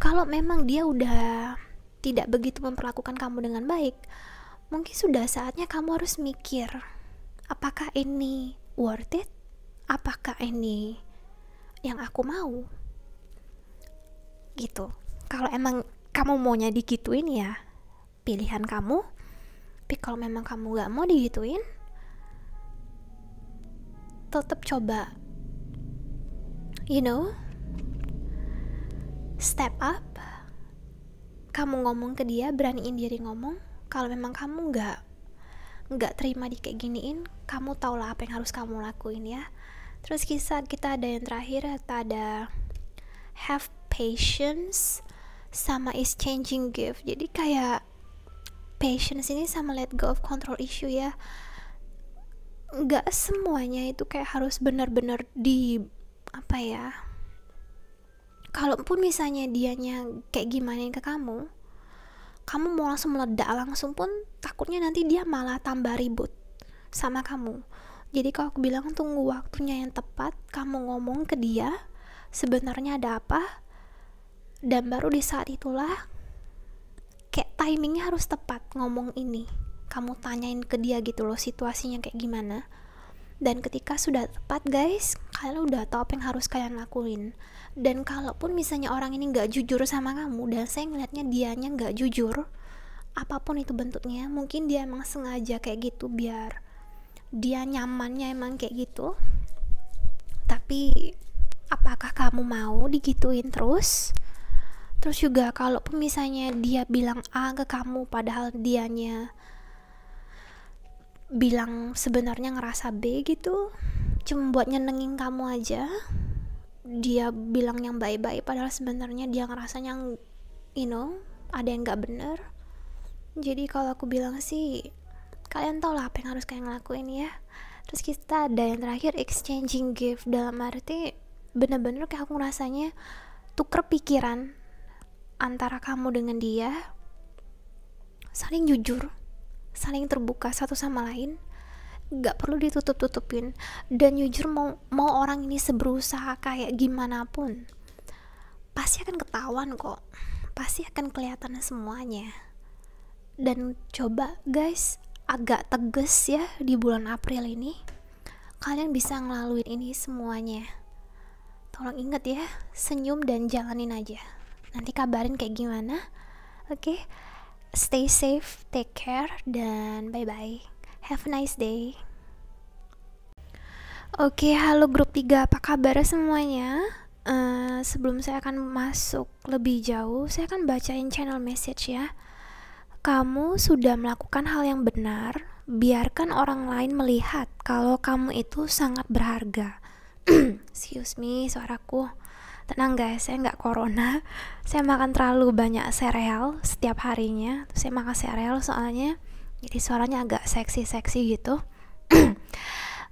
Kalau memang dia udah tidak begitu memperlakukan kamu dengan baik, mungkin sudah saatnya kamu harus mikir, apakah ini worth it? Apakah ini yang aku mau? Gitu. Kalau emang kamu maunya digituin ya pilihan kamu. Tapi kalau memang kamu gak mau digituin, tetap coba step up. Kamu ngomong ke dia, beraniin diri ngomong. Kalau memang kamu nggak terima di kayak giniin, kamu tau lah apa yang harus kamu lakuin ya. Terus kita ada yang terakhir, ada have patience sama exchanging gift. Jadi kayak patience ini sama let go of control issue ya. Nggak semuanya itu kayak harus benar-benar kalaupun misalnya dianya kayak gimanain ke kamu mau langsung meledak langsung pun, takutnya nanti dia malah tambah ribut sama kamu. Jadi kalau aku bilang tunggu waktunya yang tepat, kamu ngomong ke dia sebenarnya ada apa, dan baru di saat itulah kayak timingnya harus tepat ngomong ini. Kamu tanyain ke dia gitu loh situasinya kayak gimana. Dan ketika sudah tepat guys, kalian udah tahu apa yang harus kalian lakuin. Dan kalaupun misalnya orang ini gak jujur sama kamu, dan saya ngeliatnya dianya gak jujur, apapun itu bentuknya, mungkin dia emang sengaja kayak gitu biar dia nyamannya emang kayak gitu. Tapi apakah kamu mau digituin terus? Terus juga kalaupun misalnya dia bilang A ke kamu padahal dianya bilang sebenarnya ngerasa B gitu, cuma buat nyenengin kamu aja. Dia bilang yang baik-baik padahal sebenarnya dia ngerasanya ada yang gak bener. Jadi kalau aku bilang sih, kalian tau lah apa yang harus kalian ngelakuin ya. Terus kita ada yang terakhir exchanging gift, dalam arti bener-bener kayak aku ngerasanya tuker pikiran antara kamu dengan dia, saling jujur, saling terbuka satu sama lain, gak perlu ditutup-tutupin. Dan jujur, mau orang ini seberusaha kayak gimana pun pasti akan ketahuan kok, pasti akan kelihatan semuanya. Dan coba guys, agak tegas ya di bulan April ini, kalian bisa ngelaluin ini semuanya. Tolong ingat ya, senyum dan jalanin aja. Nanti kabarin kayak gimana. Oke? Stay safe, take care, dan bye-bye. Have a nice day. Oke, halo grup 3, apa kabar semuanya? Sebelum saya akan masuk lebih jauh, saya akan bacain channel message ya. Kamu sudah melakukan hal yang benar, biarkan orang lain melihat kalau kamu itu sangat berharga. Excuse me, suaraku. Tenang guys, saya nggak corona. Saya makan terlalu banyak sereal setiap harinya. Saya makan sereal soalnya, jadi suaranya agak seksi-seksi gitu.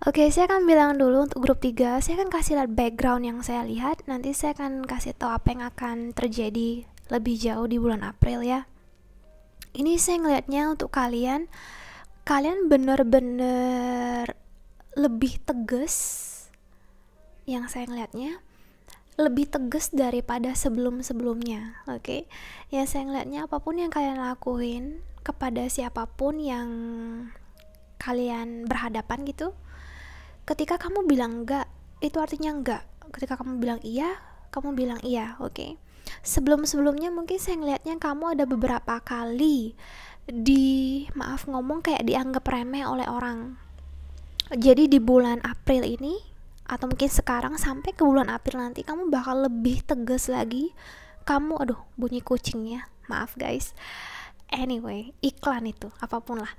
Oke, saya akan bilang dulu untuk grup 3. Saya akan kasih lihat background yang saya lihat. Nanti saya akan kasih tahu apa yang akan terjadi lebih jauh di bulan April ya. Ini saya ngelihatnya untuk kalian bener-bener lebih tegas. Yang saya ngelihatnya lebih tegas daripada sebelum-sebelumnya. Oke. Ya, saya ngelihatnya apapun yang kalian lakuin kepada siapapun yang kalian berhadapan gitu, ketika kamu bilang enggak, itu artinya enggak. Ketika kamu bilang iya, kamu bilang iya. Oke. Sebelum-sebelumnya mungkin saya ngelihatnya kamu ada beberapa kali maaf ngomong kayak dianggap remeh oleh orang. Jadi di bulan April ini, atau mungkin sekarang sampai ke bulan April nanti, kamu bakal lebih tegas lagi. Kamu, bunyi kucing ya, maaf guys. Anyway, iklan itu, apapun lah.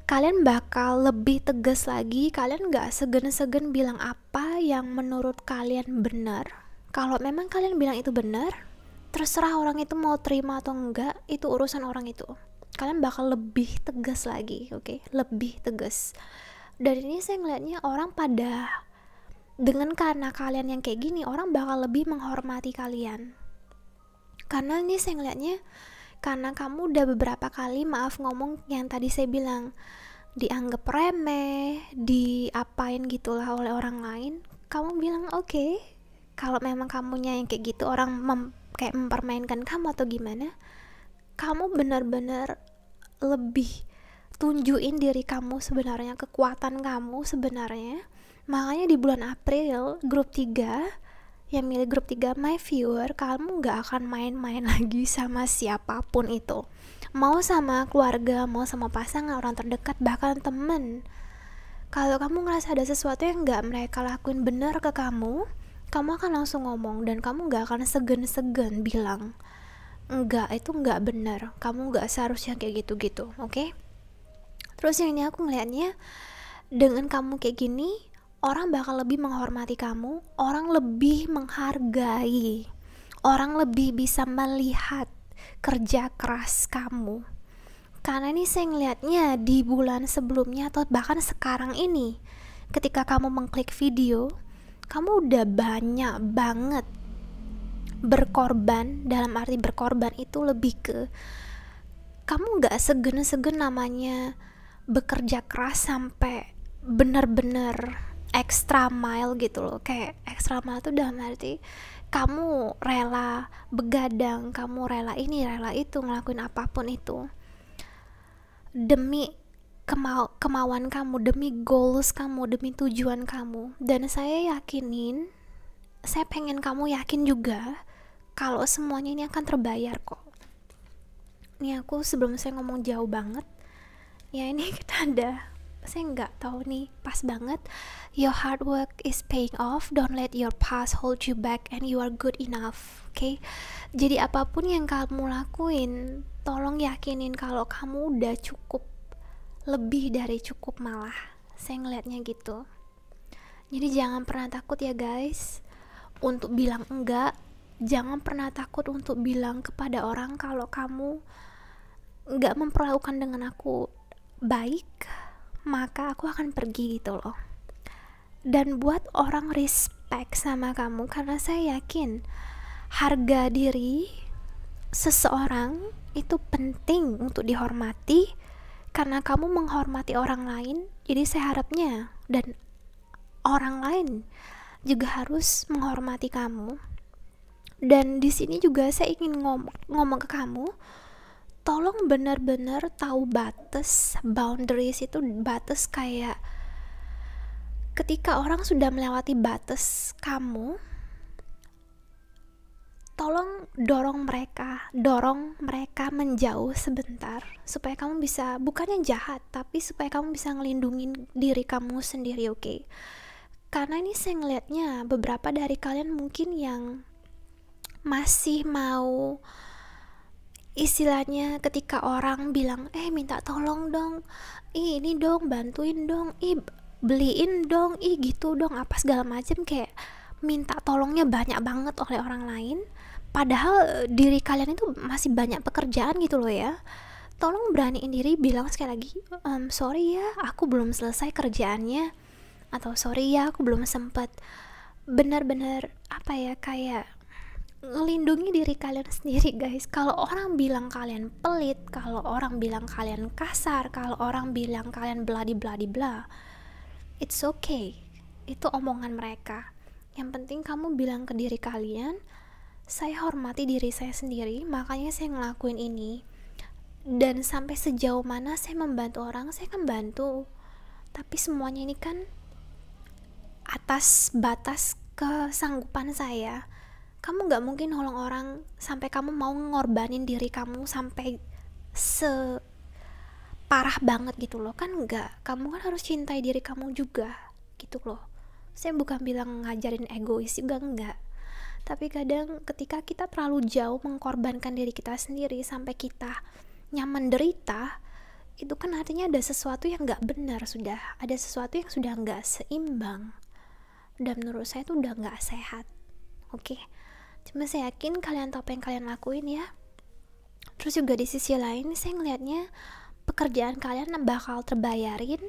kalian bakal lebih tegas lagi, kalian gak segen-segen bilang apa yang menurut kalian benar. Kalau memang kalian bilang itu benar, terserah orang itu mau terima atau enggak, itu urusan orang itu. Kalian bakal lebih tegas lagi, oke? Lebih tegas. Dan ini saya ngeliatnya orang pada, karena kalian yang kayak gini, orang bakal lebih menghormati kalian. Karena ini saya ngeliatnya, karena kamu udah beberapa kali maaf ngomong yang tadi saya bilang, dianggap remeh, diapain gitulah oleh orang lain, kamu bilang oke, kalau memang kamunya yang kayak gitu, orang kayak mempermainkan kamu atau gimana, kamu benar-benar lebih tunjukin diri kamu sebenarnya, kekuatan kamu sebenarnya. Makanya di bulan April grup 3 yang milih grup 3 my viewer, kamu gak akan main-main lagi sama siapapun itu, mau sama keluarga, mau sama pasangan, orang terdekat, bahkan temen. Kalau kamu ngerasa ada sesuatu yang gak mereka lakuin benar ke kamu akan langsung ngomong, dan kamu gak akan segen-segen bilang enggak, itu enggak benar, kamu gak seharusnya kayak gitu-gitu, oke? Terus yang ini aku ngeliatnya, dengan kamu kayak gini, orang bakal lebih menghormati kamu, orang lebih menghargai, orang lebih bisa melihat kerja keras kamu. Karena ini saya ngelihatnya di bulan sebelumnya atau bahkan sekarang ini, ketika kamu mengklik video, kamu udah banyak banget berkorban. Dalam arti berkorban itu lebih ke kamu gak segen-segen namanya bekerja keras sampai bener-bener extra mile gitu loh. Kayak extra mile tuh dalam arti kamu rela begadang, kamu rela ini, rela itu, ngelakuin apapun itu demi kemauan kamu, demi goals kamu, demi tujuan kamu. Dan saya yakinin, saya pengen kamu yakin juga kalau semuanya ini akan terbayar kok. Ini aku sebelum saya ngomong jauh banget ya, ini kita ada, saya nggak tahu nih, pas banget. Your hard work is paying off, don't let your past hold you back, and you are good enough, okay? Jadi apapun yang kamu lakuin, tolong yakinin kalau kamu udah cukup, lebih dari cukup malah, saya ngeliatnya gitu. Jadi jangan pernah takut ya guys untuk bilang enggak, jangan pernah takut untuk bilang kepada orang kalau kamu enggak memperlakukan dengan aku baik, maka aku akan pergi gitu loh. Dan buat orang respect sama kamu, karena saya yakin harga diri seseorang itu penting untuk dihormati, karena kamu menghormati orang lain. Jadi saya harapnya dan orang lain juga harus menghormati kamu. Dan di sini juga saya ingin ngomong ke kamu, tolong benar-benar tahu batas, boundaries itu batas, kayak ketika orang sudah melewati batas kamu, tolong dorong mereka menjauh sebentar, supaya kamu bisa, bukannya jahat, tapi supaya kamu bisa ngelindungin diri kamu sendiri, oke? Karena ini saya ngeliatnya beberapa dari kalian mungkin yang masih mau, istilahnya ketika orang bilang minta tolong dong, ini dong, bantuin dong, beliin dong, gitu dong, apa segala macam, kayak minta tolongnya banyak banget oleh orang lain, padahal diri kalian itu masih banyak pekerjaan gitu loh ya. Tolong beraniin diri bilang sekali lagi, sorry ya aku belum selesai kerjaannya, atau sorry ya aku belum sempat. Benar-benar apa ya, kayak ngelindungi diri kalian sendiri guys. Kalau orang bilang kalian pelit, kalau orang bilang kalian kasar, kalau orang bilang kalian bla, it's okay, itu omongan mereka. Yang penting kamu bilang ke diri kalian, saya hormati diri saya sendiri, makanya saya ngelakuin ini. Dan sampai sejauh mana saya membantu orang, saya kan bantu, tapi semuanya ini kan atas batas kesanggupan saya. Kamu gak mungkin nolong orang sampai kamu mau ngorbanin diri kamu sampai separah banget gitu loh, kan enggak. Kamu kan harus cintai diri kamu juga gitu loh. Saya bukan bilang ngajarin egois juga, enggak, tapi kadang ketika kita terlalu jauh mengkorbankan diri kita sendiri sampai kita nyaman derita, itu kan artinya ada sesuatu yang nggak benar, sudah ada sesuatu yang sudah nggak seimbang, dan menurut saya itu udah nggak sehat. Oke, cuma saya yakin kalian tahu apa yang kalian lakuin ya. Terus juga di sisi lain saya ngelihatnya pekerjaan kalian bakal terbayarin,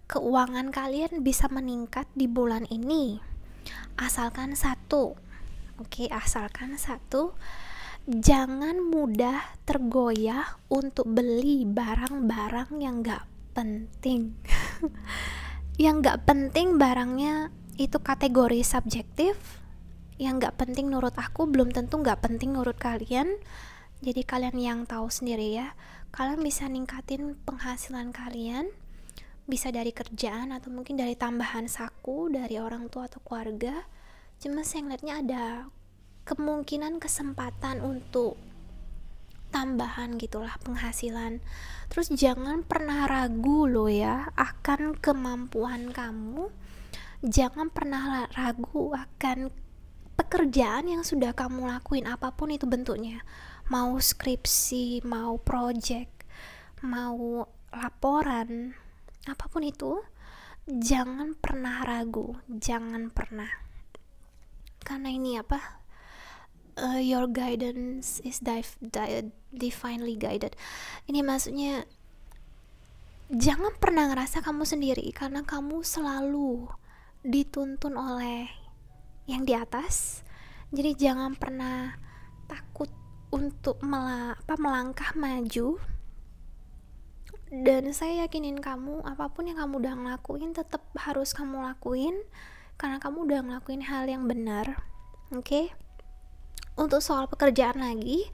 keuangan kalian bisa meningkat di bulan ini, asalkan satu, asalkan satu, jangan mudah tergoyah untuk beli barang-barang yang gak penting. Yang gak penting barangnya itu kategori subjektif. Yang gak penting menurut aku belum tentu gak penting menurut kalian. Jadi kalian yang tahu sendiri ya. Kalian bisa ningkatin penghasilan kalian, bisa dari kerjaan atau mungkin dari tambahan saku dari orang tua atau keluarga. Cuma saya ngeliatnya ada kemungkinan kesempatan untuk tambahan gitulah penghasilan. Terus jangan pernah ragu loh ya akan kemampuan kamu, jangan pernah ragu akan pekerjaan yang sudah kamu lakuin, apapun itu bentuknya, mau skripsi, mau project, mau laporan, apapun itu, jangan pernah ragu, jangan pernah, karena ini your guidance is divinely guided. Ini maksudnya jangan pernah ngerasa kamu sendiri, karena kamu selalu dituntun oleh yang di atas. Jadi jangan pernah takut untuk melangkah maju. Dan saya yakinin kamu, apapun yang kamu udah ngelakuin tetap harus kamu lakuin, karena kamu udah ngelakuin hal yang benar. Oke? Untuk soal pekerjaan lagi,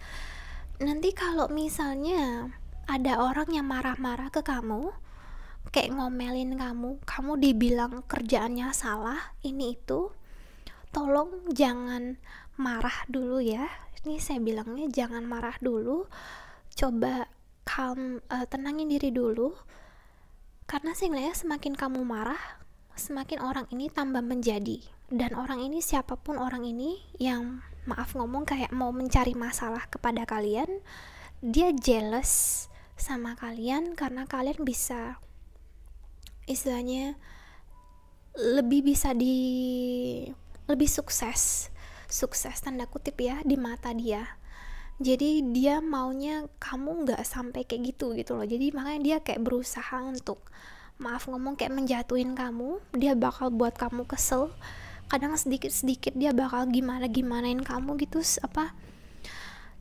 nanti kalau misalnya ada orang yang marah-marah ke kamu, kayak ngomelin kamu dibilang kerjaannya salah, ini itu, tolong jangan marah dulu ya. Ini saya bilangnya jangan marah dulu, coba tenangin diri dulu, karena saya ngeliatnya semakin kamu marah, semakin orang ini tambah menjadi, dan orang ini siapapun orang ini yang maaf ngomong kayak mau mencari masalah kepada kalian, dia jealous sama kalian karena kalian bisa istilahnya lebih sukses tanda kutip ya di mata dia. Jadi dia maunya kamu nggak sampai kayak gitu loh. Jadi makanya dia kayak berusaha untuk maaf ngomong kayak menjatuhin kamu. Dia bakal buat kamu kesel. Kadang sedikit-sedikit dia bakal gimanain kamu gitu,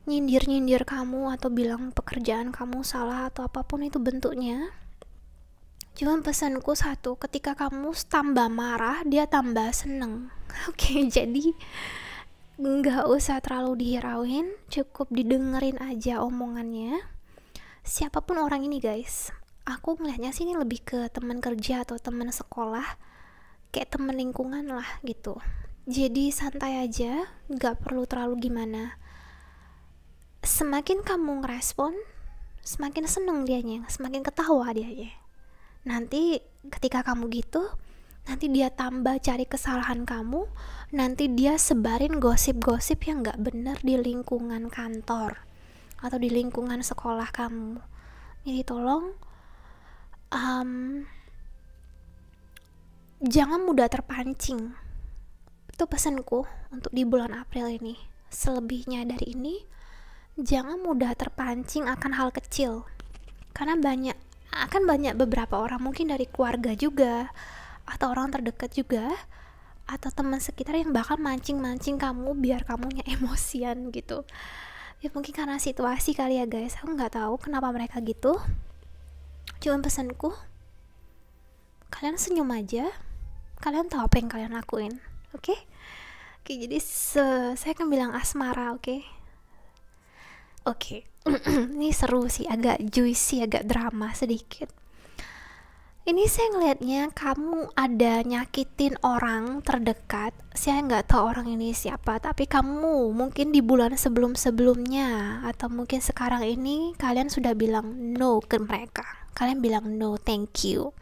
nyindir kamu atau bilang pekerjaan kamu salah atau apapun itu bentuknya. Cuma pesanku satu, ketika kamu tambah marah, dia tambah seneng. Oke, jadi nggak usah terlalu dihirauin, cukup didengerin aja omongannya. Siapapun orang ini guys, aku ngelihatnya sih ini lebih ke teman kerja atau teman sekolah, kayak temen lingkungan lah gitu. Jadi santai aja, gak perlu terlalu gimana. Semakin kamu ngerespon, semakin seneng dianya, semakin ketawa dianya. Nanti ketika kamu gitu, nanti dia tambah cari kesalahan kamu, nanti dia sebarin gosip-gosip yang gak benar di lingkungan kantor atau di lingkungan sekolah kamu. Jadi tolong jangan mudah terpancing. Itu pesanku untuk di bulan April ini. Selebihnya dari ini, jangan mudah terpancing akan hal kecil. Karena banyak beberapa orang, mungkin dari keluarga juga, atau orang terdekat juga, atau teman sekitar yang bakal mancing-mancing kamu biar kamunya emosian gitu. Ya mungkin karena situasi kali ya guys. Aku nggak tahu kenapa mereka gitu. Cuma pesanku, kalian senyum aja, kalian tahu apa yang kalian lakuin. Oke, jadi saya akan bilang asmara. Oke. Ini seru sih, agak juicy, agak drama sedikit. Ini saya ngelihatnya kamu ada nyakitin orang terdekat. Saya nggak tahu orang ini siapa, tapi kamu mungkin di bulan sebelumnya atau mungkin sekarang ini kalian sudah bilang no ke mereka. Kalian bilang no, thank you.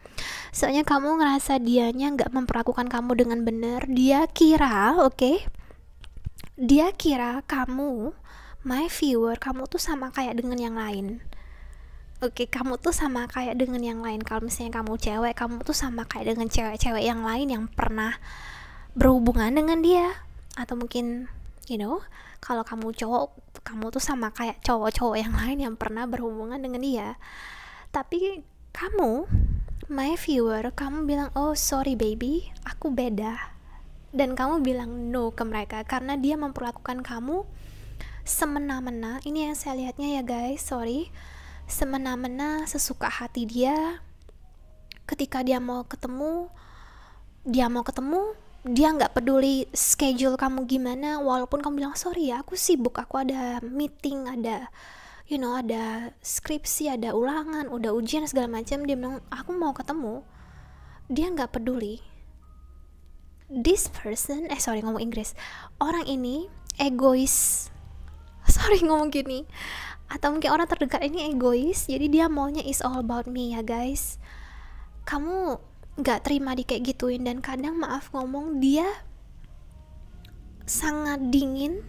Soalnya kamu ngerasa dianya nggak memperlakukan kamu dengan benar. Dia kira kamu, my viewer, kamu tuh sama kayak dengan yang lain. Oke, kamu tuh sama kayak dengan yang lain. Kalau misalnya kamu cewek, kamu tuh sama kayak dengan cewek-cewek yang lain yang pernah berhubungan dengan dia. Atau mungkin, kalau kamu cowok, kamu tuh sama kayak cowok-cowok yang lain yang pernah berhubungan dengan dia. Tapi kamu, my viewer, kamu bilang, oh sorry baby, aku beda. Dan kamu bilang no ke mereka karena dia memperlakukan kamu semena-mena. Ini yang saya lihatnya ya guys, sorry, semena-mena, sesuka hati dia. Ketika dia mau ketemu, dia nggak peduli schedule kamu gimana, walaupun kamu bilang sorry ya, aku sibuk, aku ada meeting, ada ada skripsi, ada ulangan, udah ujian segala macam. Dia bilang aku mau ketemu, dia nggak peduli. This person, ngomong Inggris, orang ini egois, ngomong gini, atau mungkin orang terdekat ini egois, jadi dia maunya is all about me ya guys. Kamu gak terima di kayak gituin, dan kadang maaf ngomong dia sangat dingin,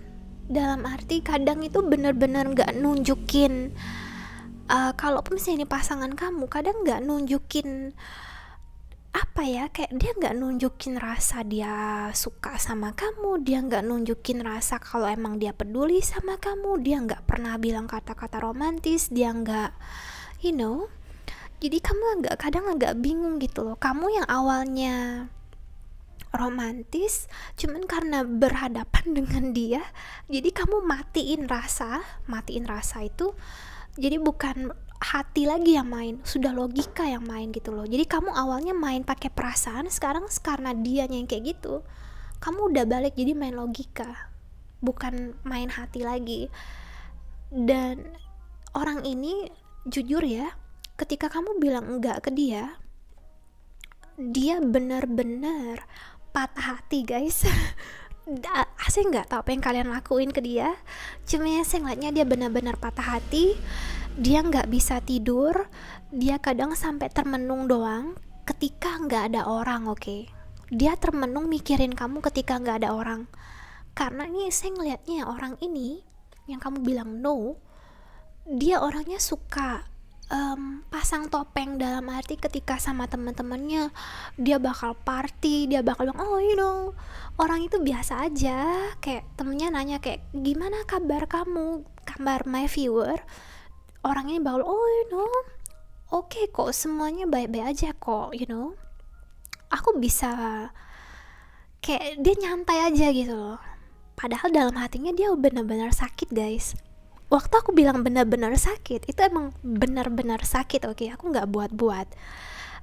dalam arti kadang itu bener-bener gak nunjukin, kalaupun misalnya ini pasangan kamu, kadang gak nunjukin kayak dia nggak nunjukin rasa dia suka sama kamu, dia nggak nunjukin rasa kalau emang dia peduli sama kamu, dia nggak pernah bilang kata-kata romantis, dia nggak, jadi kamu kadang agak bingung gitu loh. Kamu yang awalnya romantis, cuman karena berhadapan dengan dia, jadi kamu matiin rasa itu, jadi bukan hati lagi yang main, sudah logika yang main gitu loh. Jadi kamu awalnya main pakai perasaan, sekarang karena dianya yang kayak gitu, kamu udah balik jadi main logika, bukan main hati lagi. Dan orang ini jujur ya, ketika kamu bilang enggak ke dia, dia benar-benar patah hati guys. Saya nggak tahu apa yang kalian lakuin ke dia, cuma saya ngeliatnya dia benar-benar patah hati. Dia nggak bisa tidur, dia kadang sampai termenung doang ketika nggak ada orang. Oke, dia termenung mikirin kamu ketika nggak ada orang. Karena ini saya ngelihatnya orang ini yang kamu bilang no, dia orangnya suka pasang topeng, dalam arti ketika sama teman-temannya dia bakal party, dia bakal bilang orang itu biasa aja, kayak temennya nanya kayak gimana kabar kamu, kabar my viewer, orang ini bakal oke kok, semuanya baik-baik aja kok, aku bisa, kayak dia nyantai aja gitu loh. Padahal dalam hatinya dia benar-benar sakit guys. Waktu aku bilang benar-benar sakit, itu emang benar-benar sakit, oke? Aku nggak buat-buat.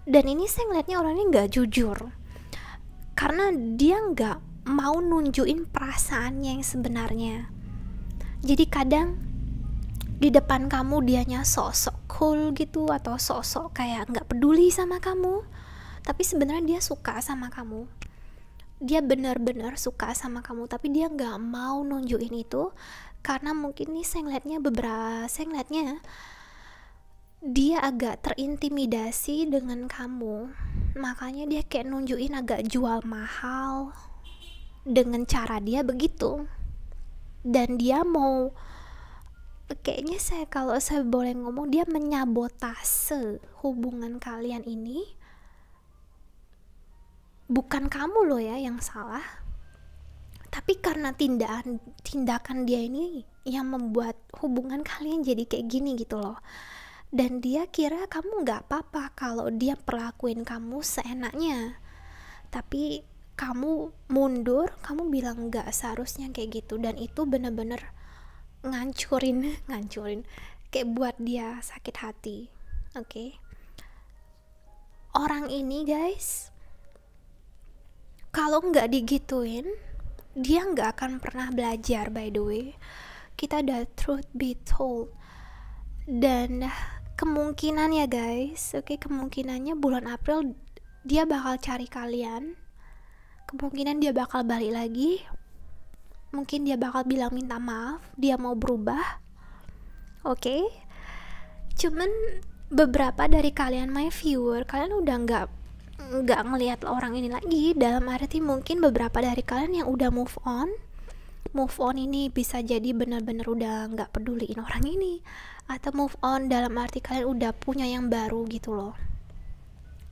Dan ini saya ngeliatnya orangnya nggak jujur, karena dia nggak mau nunjukin perasaannya yang sebenarnya. Jadi kadang di depan kamu dianya sok-sok cool gitu, atau sok-sok kayak nggak peduli sama kamu, tapi sebenarnya dia suka sama kamu. Dia benar-benar suka sama kamu, tapi dia nggak mau nunjukin itu. Karena mungkin nih saya ngeliatnya dia agak terintimidasi dengan kamu, makanya dia kayak nunjukin agak jual mahal dengan cara dia begitu. Dan dia mau, kayaknya kalau saya boleh ngomong, dia menyabotase hubungan kalian ini. Bukan kamu loh ya yang salah, tapi karena tindakan dia ini yang membuat hubungan kalian jadi kayak gini gitu loh. Dan dia kira kamu gak apa-apa kalau dia perlakuin kamu seenaknya, tapi kamu mundur, kamu bilang gak seharusnya kayak gitu. Dan itu bener-bener ngancurin kayak buat dia sakit hati. Oke. Orang ini guys, kalau nggak digituin, dia nggak akan pernah belajar. By the way, kita ada truth be told. Dan kemungkinan ya guys, kemungkinannya bulan April dia bakal cari kalian. Kemungkinan dia bakal balik lagi. Mungkin dia bakal bilang minta maaf, dia mau berubah. Oke. Cuman beberapa dari kalian my viewer, kalian udah nggak ngelihat orang ini lagi, dalam arti mungkin beberapa dari kalian yang udah move on, move on ini bisa jadi benar-benar udah nggak peduliin orang ini, atau move on dalam arti kalian udah punya yang baru gitu loh.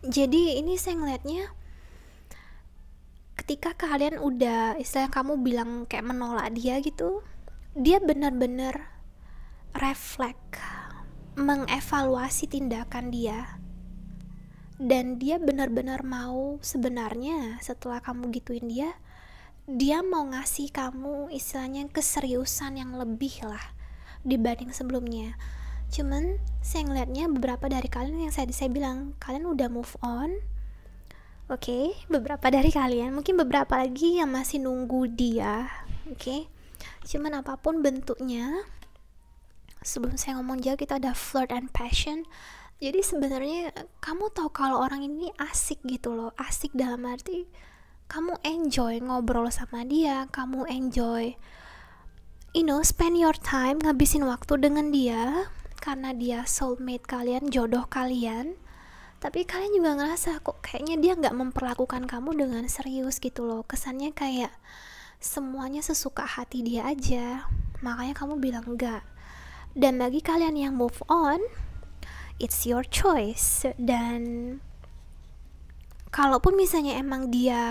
Jadi ini saya ngeliatnya ketika kalian udah, istilahnya kamu bilang kayak menolak dia gitu, dia benar-benar refleks, mengevaluasi tindakan dia, dan dia benar-benar mau sebenarnya setelah kamu gituin dia mau ngasih kamu istilahnya keseriusan yang lebih lah dibanding sebelumnya. Cuman saya ngeliatnya beberapa dari kalian yang saya bilang kalian udah move on. Oke, beberapa dari kalian, mungkin beberapa lagi yang masih nunggu dia. Oke. Cuman apapun bentuknya, sebelum saya ngomong jauh, kita ada flirt and passion. Jadi sebenarnya kamu tahu kalau orang ini asik gitu loh. Asik dalam arti kamu enjoy ngobrol sama dia, kamu enjoy spend your time, ngabisin waktu dengan dia, karena dia soulmate kalian, jodoh kalian. Tapi kalian juga ngerasa kok kayaknya dia gak memperlakukan kamu dengan serius gitu loh. Kesannya kayak semuanya sesuka hati dia aja, makanya kamu bilang enggak. Dan bagi kalian yang move on, it's your choice. Dan kalaupun misalnya emang dia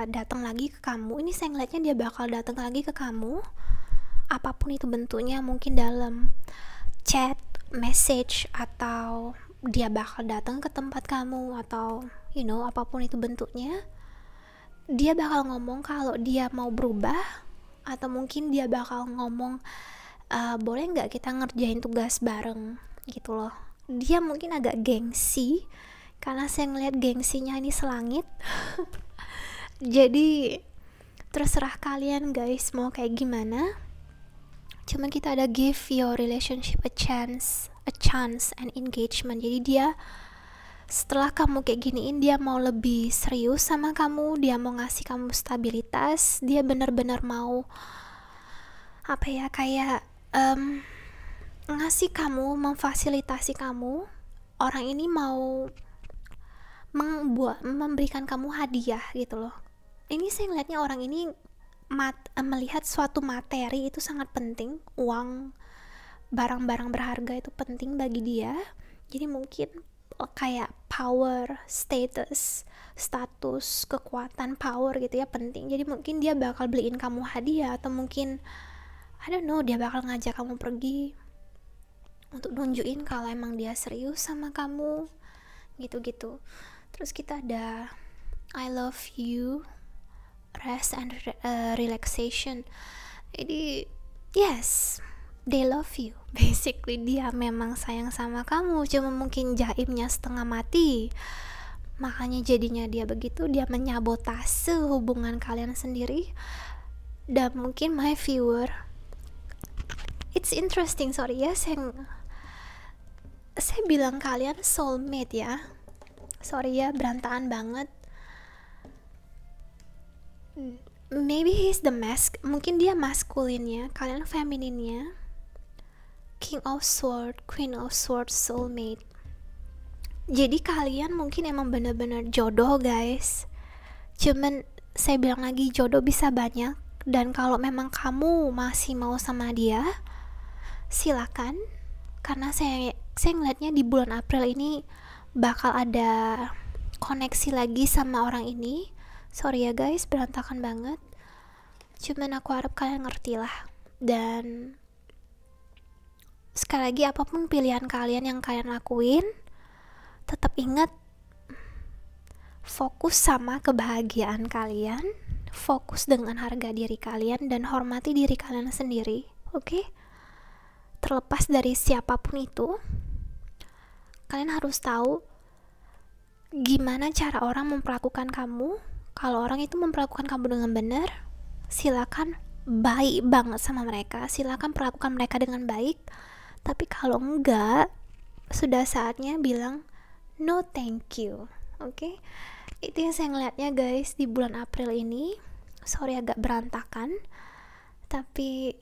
datang lagi ke kamu, ini saya ngeliatnya dia bakal datang lagi ke kamu, apapun itu bentuknya, mungkin dalam chat, message, atau dia bakal datang ke tempat kamu, atau apapun itu bentuknya, dia bakal ngomong kalau dia mau berubah, atau mungkin dia bakal ngomong boleh nggak kita ngerjain tugas bareng gitu loh. Dia mungkin agak gengsi, karena saya ngeliat gengsinya ini selangit. Jadi terserah kalian guys mau kayak gimana. Cuma kita ada give your relationship a chance and engagement. Jadi dia setelah kamu kayak giniin, dia mau lebih serius sama kamu, dia mau ngasih kamu stabilitas, dia benar-benar mau kayak ngasih kamu, memfasilitasi kamu. Orang ini mau memberikan kamu hadiah gitu loh. Ini saya ngeliatnya orang ini melihat suatu materi itu sangat penting, uang, barang-barang berharga itu penting bagi dia. Jadi mungkin kayak power, status, kekuatan, power gitu ya, penting. Jadi mungkin dia bakal beliin kamu hadiah, atau mungkin I don't know, dia bakal ngajak kamu pergi untuk nunjukin kalau emang dia serius sama kamu gitu-gitu. Terus kita ada I love you, rest and relaxation. Jadi yes, they love you. Basically dia memang sayang sama kamu, cuma mungkin jaimnya setengah mati. Makanya jadinya dia begitu, dia menyabotase hubungan kalian sendiri. Dan mungkin my viewer, it's interesting, sorry ya, saya bilang kalian soulmate ya. Sorry ya, berantakan banget. Maybe he's the mungkin dia maskulinnya, kalian femininnya. King of Swords, Queen of Swords, soulmate. Jadi kalian mungkin emang bener-bener jodoh guys. Cuman saya bilang lagi, jodoh bisa banyak. Dan kalau memang kamu masih mau sama dia, silakan. Karena saya ngeliatnya di bulan April ini bakal ada koneksi lagi sama orang ini. Sorry ya guys, berantakan banget. Cuman aku harap kalian ngerti lah. Dan sekali lagi, apapun pilihan kalian yang kalian lakuin, tetap ingat, fokus sama kebahagiaan kalian, fokus dengan harga diri kalian, dan hormati diri kalian sendiri. Oke? Terlepas dari siapapun itu, kalian harus tahu gimana cara orang memperlakukan kamu. Kalau orang itu memperlakukan kamu dengan benar, silakan baik banget sama mereka, silakan perlakukan mereka dengan baik. Tapi kalau enggak, sudah saatnya bilang no thank you. Oke? Itu yang saya ngeliatnya guys di bulan April ini. Sorry agak berantakan, tapi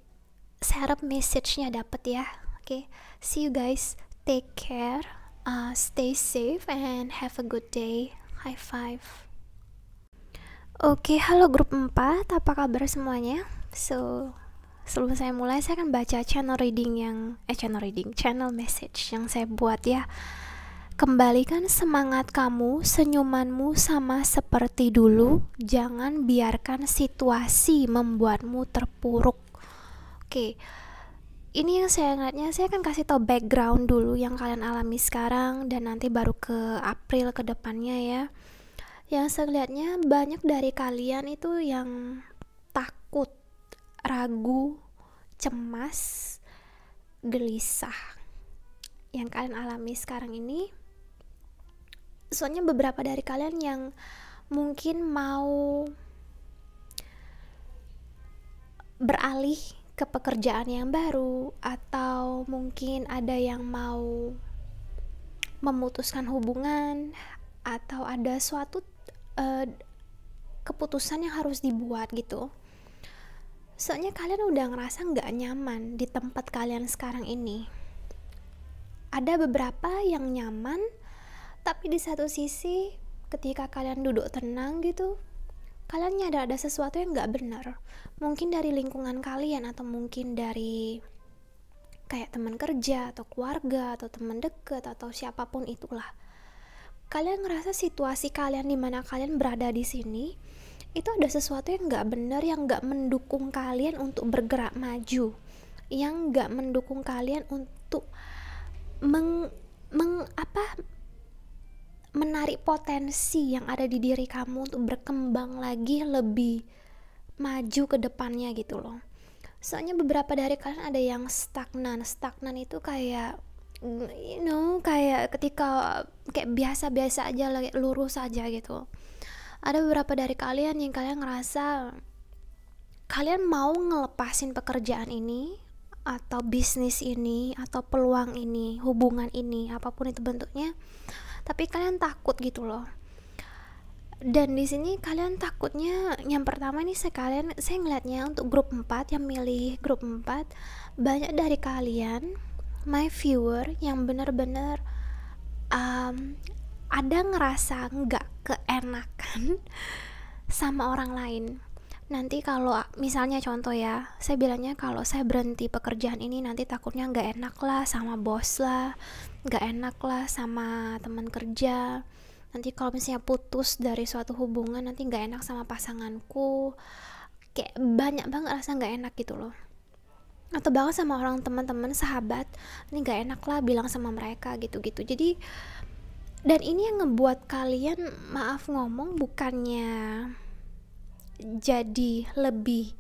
saya harap message-nya dapet ya. Oke? See you guys, take care, stay safe and have a good day. High five. Oke, halo grup 4, apa kabar semuanya? So, sebelum saya mulai, saya akan baca channel message yang saya buat ya. Kembalikan semangat kamu, senyumanmu sama seperti dulu. Jangan biarkan situasi membuatmu terpuruk. Oke, ini yang saya ingatnya. Saya akan kasih tau background dulu yang kalian alami sekarang, dan nanti baru ke April ke depannya ya. Yang saya lihatnya banyak dari kalian itu yang takut, ragu, cemas, gelisah. Yang kalian alami sekarang ini, soalnya beberapa dari kalian yang mungkin mau beralih ke pekerjaan yang baru, atau mungkin ada yang mau memutuskan hubungan, atau ada suatu keputusan yang harus dibuat gitu. Soalnya kalian udah ngerasa gak nyaman di tempat kalian sekarang ini. Ada beberapa yang nyaman, tapi di satu sisi ketika kalian duduk tenang gitu, kalian nyadar ada sesuatu yang gak benar. Mungkin dari lingkungan kalian, atau mungkin dari kayak teman kerja, atau keluarga, atau teman dekat, atau siapapun itulah. Kalian ngerasa situasi kalian di mana kalian berada di sini, itu ada sesuatu yang gak benar, yang gak mendukung kalian untuk bergerak maju, yang gak mendukung kalian untuk menarik potensi yang ada di diri kamu untuk berkembang lagi, lebih maju ke depannya gitu loh. Soalnya beberapa dari kalian ada yang stagnan itu kayak kayak ketika kayak biasa-biasa aja, lurus aja gitu. Ada beberapa dari kalian yang kalian ngerasa kalian mau ngelepasin pekerjaan ini, atau bisnis ini, atau peluang ini, hubungan ini, apapun itu bentuknya, tapi kalian takut gitu loh. Dan di sini kalian takutnya, yang pertama ini saya ngeliatnya untuk grup 4 yang milih grup 4, banyak dari kalian my viewer yang benar-benar ada ngerasa nggak keenakan sama orang lain. Nanti kalau misalnya contoh ya, saya bilangnya kalau saya berhenti pekerjaan ini nanti takutnya nggak enak lah sama bos lah, nggak enak lah sama teman kerja. Nanti kalau misalnya putus dari suatu hubungan nanti nggak enak sama pasanganku. Kayak banyak banget rasa nggak enak gitu loh. Atau bahkan sama orang teman-teman, sahabat, ini nggak enak lah bilang sama mereka gitu-gitu. Jadi, dan ini yang ngebuat kalian, maaf ngomong, bukannya jadi lebih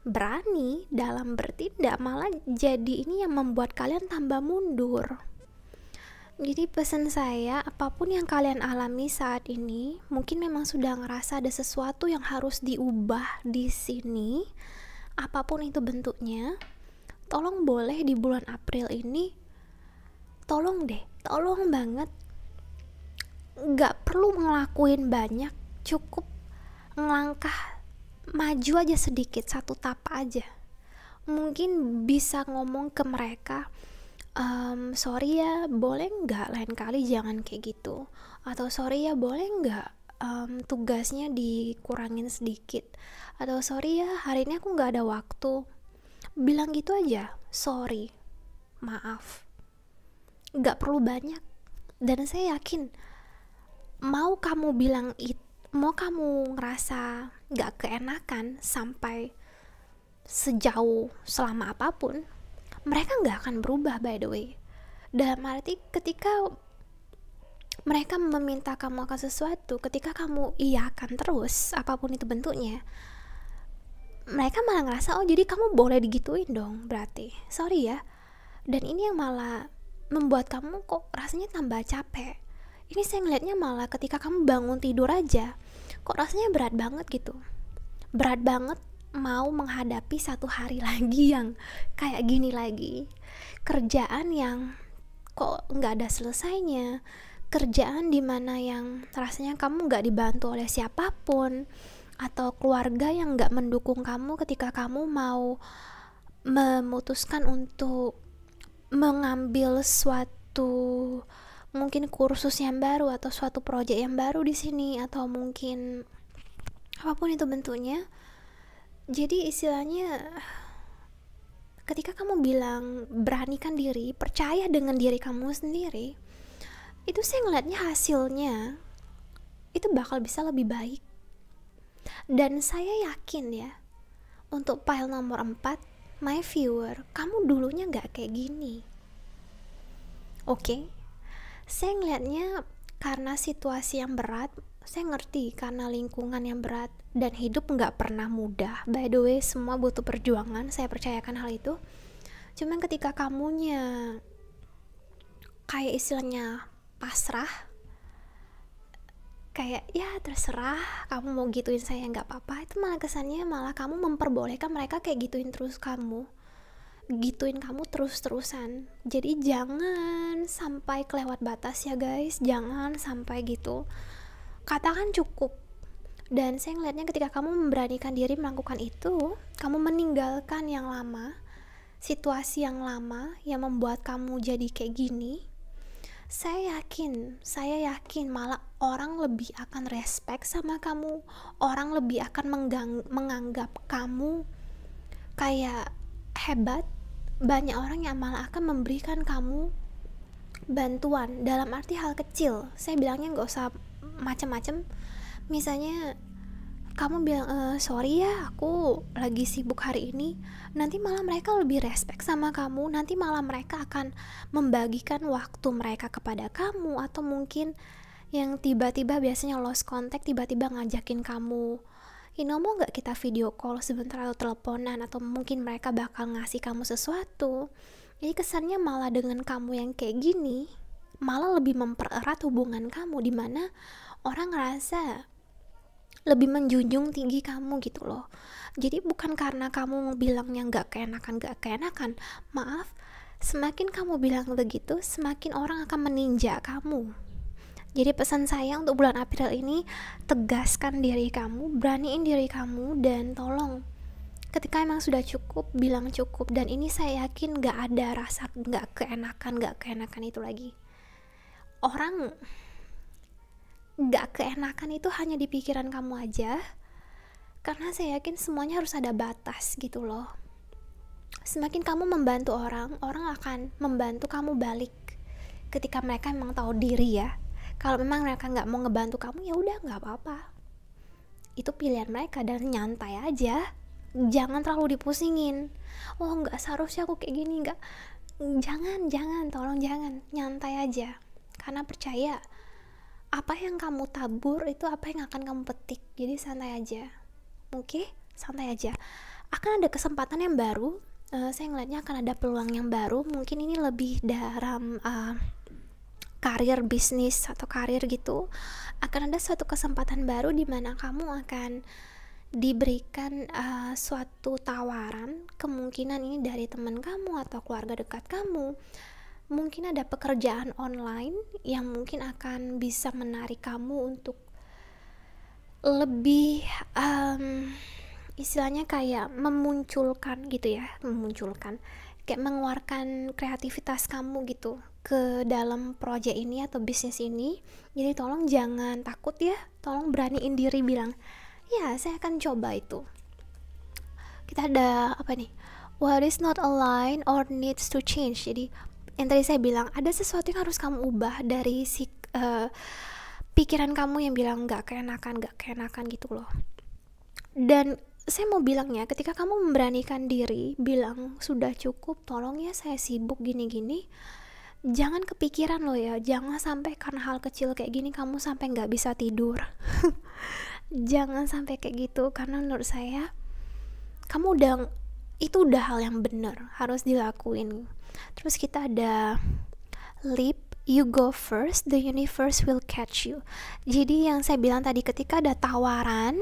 berani dalam bertindak, malah jadi ini yang membuat kalian tambah mundur. Jadi pesan saya, apapun yang kalian alami saat ini, mungkin memang sudah ngerasa ada sesuatu yang harus diubah di sini, apapun itu bentuknya. Tolong boleh di bulan April ini, tolong banget, gak perlu ngelakuin banyak, cukup ngelangkah maju aja sedikit, satu tapak aja. Mungkin bisa ngomong ke mereka, sorry ya, boleh nggak lain kali jangan kayak gitu, atau sorry ya, boleh nggak tugasnya dikurangin sedikit, atau sorry ya, hari ini aku nggak ada waktu. Bilang gitu aja, sorry, maaf, nggak perlu banyak. Dan saya yakin, mau kamu bilang mau kamu ngerasa gak keenakan sampai sejauh selama apapun, mereka gak akan berubah, by the way. Dalam arti ketika mereka meminta kamu akan sesuatu, ketika kamu iyakan terus apapun itu bentuknya, mereka malah ngerasa, oh jadi kamu boleh digituin dong, berarti sorry ya. Dan ini yang malah membuat kamu kok rasanya tambah capek. Ini saya ngeliatnya malah ketika kamu bangun tidur aja, kok rasanya berat banget gitu. Berat banget mau menghadapi satu hari lagi yang kayak gini lagi. Kerjaan yang kok gak ada selesainya. Kerjaan dimana yang rasanya kamu gak dibantu oleh siapapun. Atau keluarga yang gak mendukung kamu ketika kamu mau memutuskan untuk mengambil suatu mungkin kursus yang baru atau suatu proyek yang baru di sini, atau mungkin apapun itu bentuknya. Jadi istilahnya ketika kamu bilang beranikan diri, percaya dengan diri kamu sendiri, itu saya ngeliatnya hasilnya itu bakal bisa lebih baik. Dan saya yakin ya, untuk file nomor 4, my viewer, kamu dulunya gak kayak gini. Oke? Saya ngeliatnya karena situasi yang berat, saya ngerti karena lingkungan yang berat, dan hidup gak pernah mudah. By the way, semua butuh perjuangan, saya percayakan hal itu. Cuman ketika kamunya kayak istilahnya pasrah, kayak ya terserah kamu mau gituin saya nggak apa-apa, itu malah kesannya malah kamu memperbolehkan mereka kayak gituin kamu terus-terusan. Jadi jangan sampai kelewat batas ya guys, jangan sampai gitu, katakan cukup. Dan saya ngelihatnya ketika kamu memberanikan diri melakukan itu, kamu meninggalkan yang lama, situasi yang lama yang membuat kamu jadi kayak gini. Saya yakin malah orang lebih akan respect sama kamu, orang lebih akan menganggap kamu kayak hebat. Banyak orang yang malah akan memberikan kamu bantuan dalam arti hal kecil. Saya bilangnya gak usah macem-macem. Misalnya kamu bilang sorry ya aku lagi sibuk hari ini, nanti malah mereka lebih respect sama kamu, nanti malah mereka akan membagikan waktu mereka kepada kamu. Atau mungkin yang tiba-tiba biasanya lost contact, tiba-tiba ngajakin kamu, mau gak kita video call sebentar atau teleponan, atau mungkin mereka bakal ngasih kamu sesuatu. Jadi kesannya malah dengan kamu yang kayak gini malah lebih mempererat hubungan kamu, dimana orang ngerasa lebih menjunjung tinggi kamu gitu loh. Jadi bukan karena kamu bilangnya gak keenakan, maaf, semakin kamu bilang begitu, semakin orang akan meninja kamu. Jadi pesan saya untuk bulan April ini, tegaskan diri kamu, beraniin diri kamu, dan tolong ketika emang sudah cukup, bilang cukup. Dan ini saya yakin gak ada rasa gak keenakan itu lagi. Orang gak keenakan itu hanya di pikiran kamu aja, karena saya yakin semuanya harus ada batas gitu loh. Semakin kamu membantu orang akan membantu kamu balik ketika mereka memang tahu diri ya. Kalau memang mereka gak mau ngebantu kamu, ya udah gak apa-apa, itu pilihan mereka, dan nyantai aja, jangan terlalu dipusingin. Oh gak seharusnya aku kayak gini, tolong jangan, nyantai aja. Karena percaya, apa yang kamu tabur itu apa yang akan kamu petik. Jadi santai aja. Oke, santai aja. Akan ada kesempatan yang baru. Saya ngeliatnya akan ada peluang yang baru. Mungkin ini lebih dalam karir bisnis atau karir gitu. Akan ada suatu kesempatan baru di mana kamu akan diberikan suatu tawaran. Kemungkinan ini dari teman kamu atau keluarga dekat kamu. Mungkin ada pekerjaan online yang mungkin akan bisa menarik kamu untuk lebih istilahnya kayak memunculkan gitu ya, kayak mengeluarkan kreativitas kamu gitu ke dalam proyek ini atau bisnis ini. Jadi tolong jangan takut ya, tolong beraniin diri bilang, ya saya akan coba itu. Kita ada apa nih, what is not aligned or needs to change. Jadi yang tadi saya bilang, ada sesuatu yang harus kamu ubah dari si pikiran kamu yang bilang gak keenakan gitu loh. Dan saya mau bilangnya, ketika kamu memberanikan diri bilang sudah cukup, tolong ya saya sibuk gini-gini, jangan kepikiran loh ya, jangan sampai karena hal kecil kayak gini kamu sampai gak bisa tidur. Jangan sampai kayak gitu, karena menurut saya itu udah hal yang benar, harus dilakuin. Terus kita ada leap, you go first, the universe will catch you. Jadi yang saya bilang tadi, ketika ada tawaran,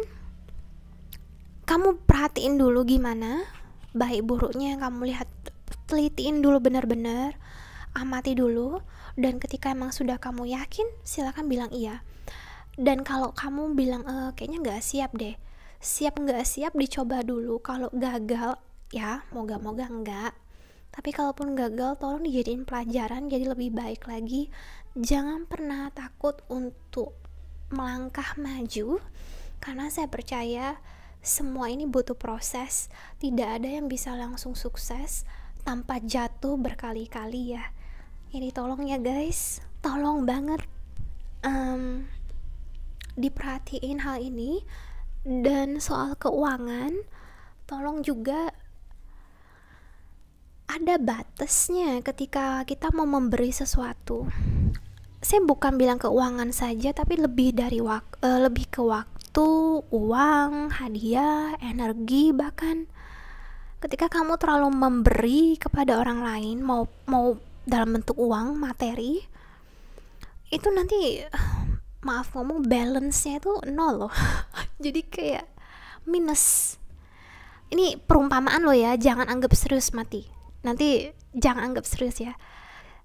kamu perhatiin dulu gimana baik buruknya, kamu lihat, telitiin dulu benar-benar, amati dulu. Dan ketika emang sudah kamu yakin, silakan bilang iya. Dan kalau kamu bilang kayaknya gak siap deh, siap gak siap dicoba dulu. Kalau gagal ya moga-moga enggak, tapi kalaupun gagal tolong dijadiin pelajaran jadi lebih baik lagi. Jangan pernah takut untuk melangkah maju, karena saya percaya semua ini butuh proses. Tidak ada yang bisa langsung sukses tanpa jatuh berkali-kali ya. Ini tolong ya guys, tolong banget diperhatiin hal ini. Dan soal keuangan, tolong juga ada batasnya ketika kita mau memberi sesuatu. Saya bukan bilang keuangan saja, tapi lebih ke waktu, uang, hadiah, energi. Bahkan ketika kamu terlalu memberi kepada orang lain, mau dalam bentuk uang, materi, itu nanti maaf ngomong balance-nya itu nol loh. Jadi kayak minus. Ini perumpamaan loh ya, jangan anggap serius mati. Nanti jangan anggap serius ya.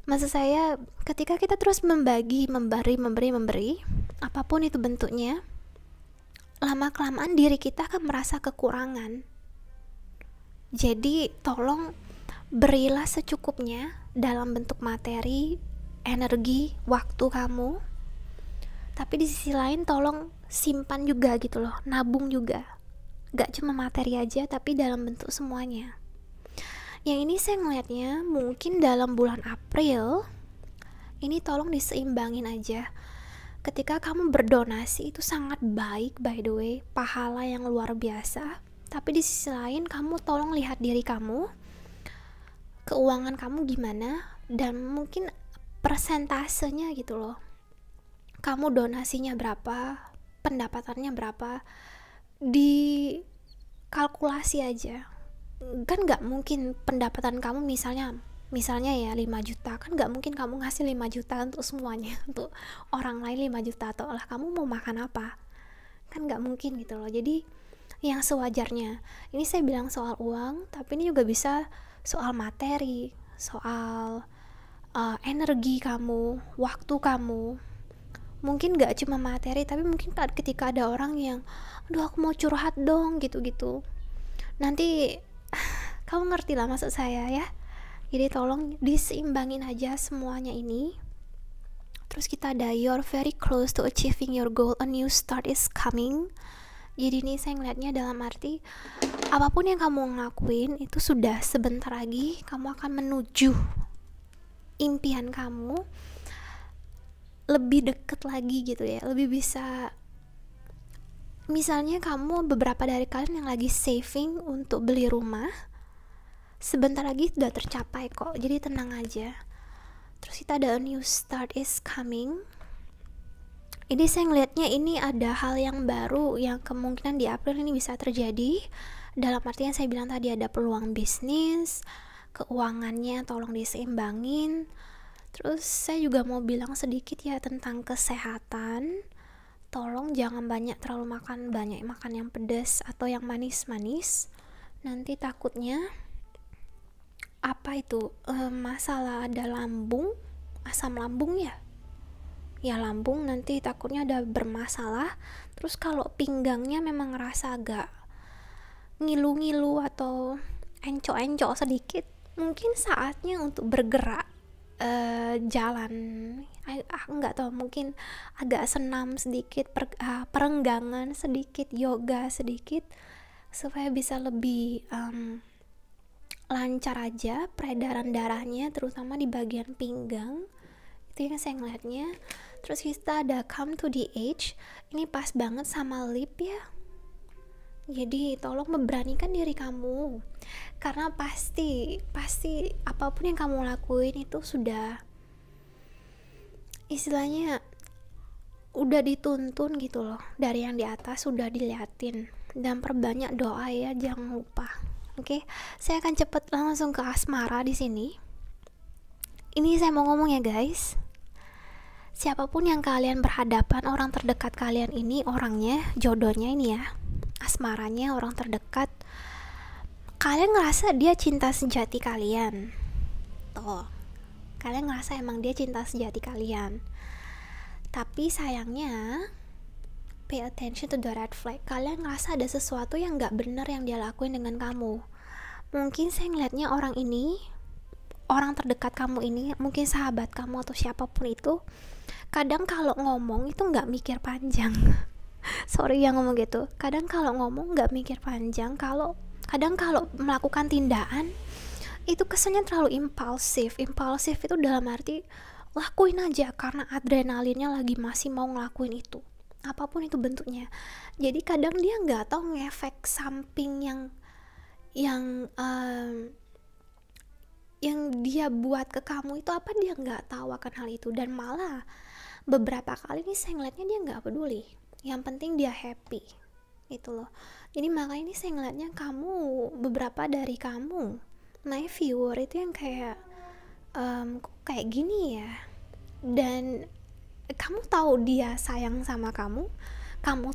Maksud saya, ketika kita terus memberi, apapun itu bentuknya, lama-kelamaan diri kita akan merasa kekurangan. Jadi tolong berilah secukupnya dalam bentuk materi, energi, waktu kamu. Tapi di sisi lain tolong simpan juga gitu loh, nabung juga. Gak cuma materi aja, tapi dalam bentuk semuanya. Yang ini saya ngeliatnya mungkin dalam bulan April ini tolong diseimbangin aja. Ketika kamu berdonasi itu sangat baik, by the way, pahala yang luar biasa. Tapi di sisi lain kamu tolong lihat diri kamu, keuangan kamu gimana, dan mungkin persentasenya gitu loh. Kamu donasinya berapa, pendapatannya berapa, dikalkulasi aja. Kan gak mungkin pendapatan kamu misalnya ya 5 juta, kan gak mungkin kamu ngasih 5 juta untuk semuanya, untuk orang lain 5 juta, atau lah kamu mau makan apa, kan gak mungkin gitu loh. Jadi yang sewajarnya. Ini saya bilang soal uang, tapi ini juga bisa soal materi, soal energi kamu, waktu kamu. Mungkin gak cuma materi, tapi mungkin ketika ada orang yang aduh aku mau curhat dong gitu-gitu, nanti kamu ngerti lah maksud saya ya. Jadi tolong diseimbangin aja semuanya ini. Terus kita ada you're very close to achieving your goal, a new start is coming. Jadi ini saya ngeliatnya dalam arti apapun yang kamu ngelakuin itu sudah sebentar lagi kamu akan menuju impian kamu lebih deket lagi gitu ya, lebih bisa. Misalnya kamu, beberapa dari kalian yang lagi saving untuk beli rumah, sebentar lagi sudah tercapai kok, jadi tenang aja. Terus kita ada a new start is coming. Ini saya ngelihatnya ini ada hal yang baru yang kemungkinan di April ini bisa terjadi. Dalam artian saya bilang tadi ada peluang bisnis, keuangannya tolong diseimbangin. Terus saya juga mau bilang sedikit ya tentang kesehatan. Tolong jangan terlalu banyak makan yang pedas atau yang manis-manis. Nanti takutnya masalah ada lambung, asam lambung ya lambung, nanti takutnya ada bermasalah. Terus kalau pinggangnya memang ngerasa agak ngilu-ngilu atau encok-encok sedikit, mungkin saatnya untuk bergerak, jalan, nggak tahu, mungkin agak senam sedikit, perenggangan sedikit, yoga sedikit, supaya bisa lebih lancar aja peredaran darahnya, terutama di bagian pinggang. Itu yang saya ngeliatnya. Terus kita ada come to the age, ini pas banget sama lip ya. Jadi tolong memberanikan diri kamu, karena pasti apapun yang kamu lakuin itu sudah istilahnya udah dituntun gitu loh, dari yang di atas sudah diliatin. Dan perbanyak doa ya, jangan lupa. Oke, saya akan cepet langsung ke asmara di sini. Ini saya mau ngomong ya guys, siapapun yang kalian berhadapan, orang terdekat kalian ini, orangnya, jodohnya ini ya, asmaranya, orang terdekat, kalian ngerasa dia cinta sejati kalian. Tuh, kalian ngerasa emang dia cinta sejati kalian. Tapi sayangnya, pay attention to the red flag. Kalian ngerasa ada sesuatu yang gak benar yang dia lakuin dengan kamu. Mungkin saya ngeliatnya orang ini, orang terdekat kamu ini, mungkin sahabat kamu atau siapapun itu, kadang kalau ngomong itu gak mikir panjang. Sorry yang ngomong gitu, kadang kalau ngomong nggak mikir panjang, kadang kalau melakukan tindakan itu kesannya terlalu impulsif itu dalam arti lakuin aja karena adrenalinnya lagi masih mau ngelakuin itu, apapun itu bentuknya. Jadi kadang dia nggak tahu ngefek samping yang yang dia buat ke kamu itu apa, dia nggak tahu akan hal itu. Dan malah beberapa kali nih saya ngeliatnya dia nggak peduli, yang penting dia happy gitu loh. Jadi makanya ini saya ngeliatnya kamu, beberapa dari kamu my viewer itu yang kayak kok kayak gini ya. Dan kamu tahu dia sayang sama kamu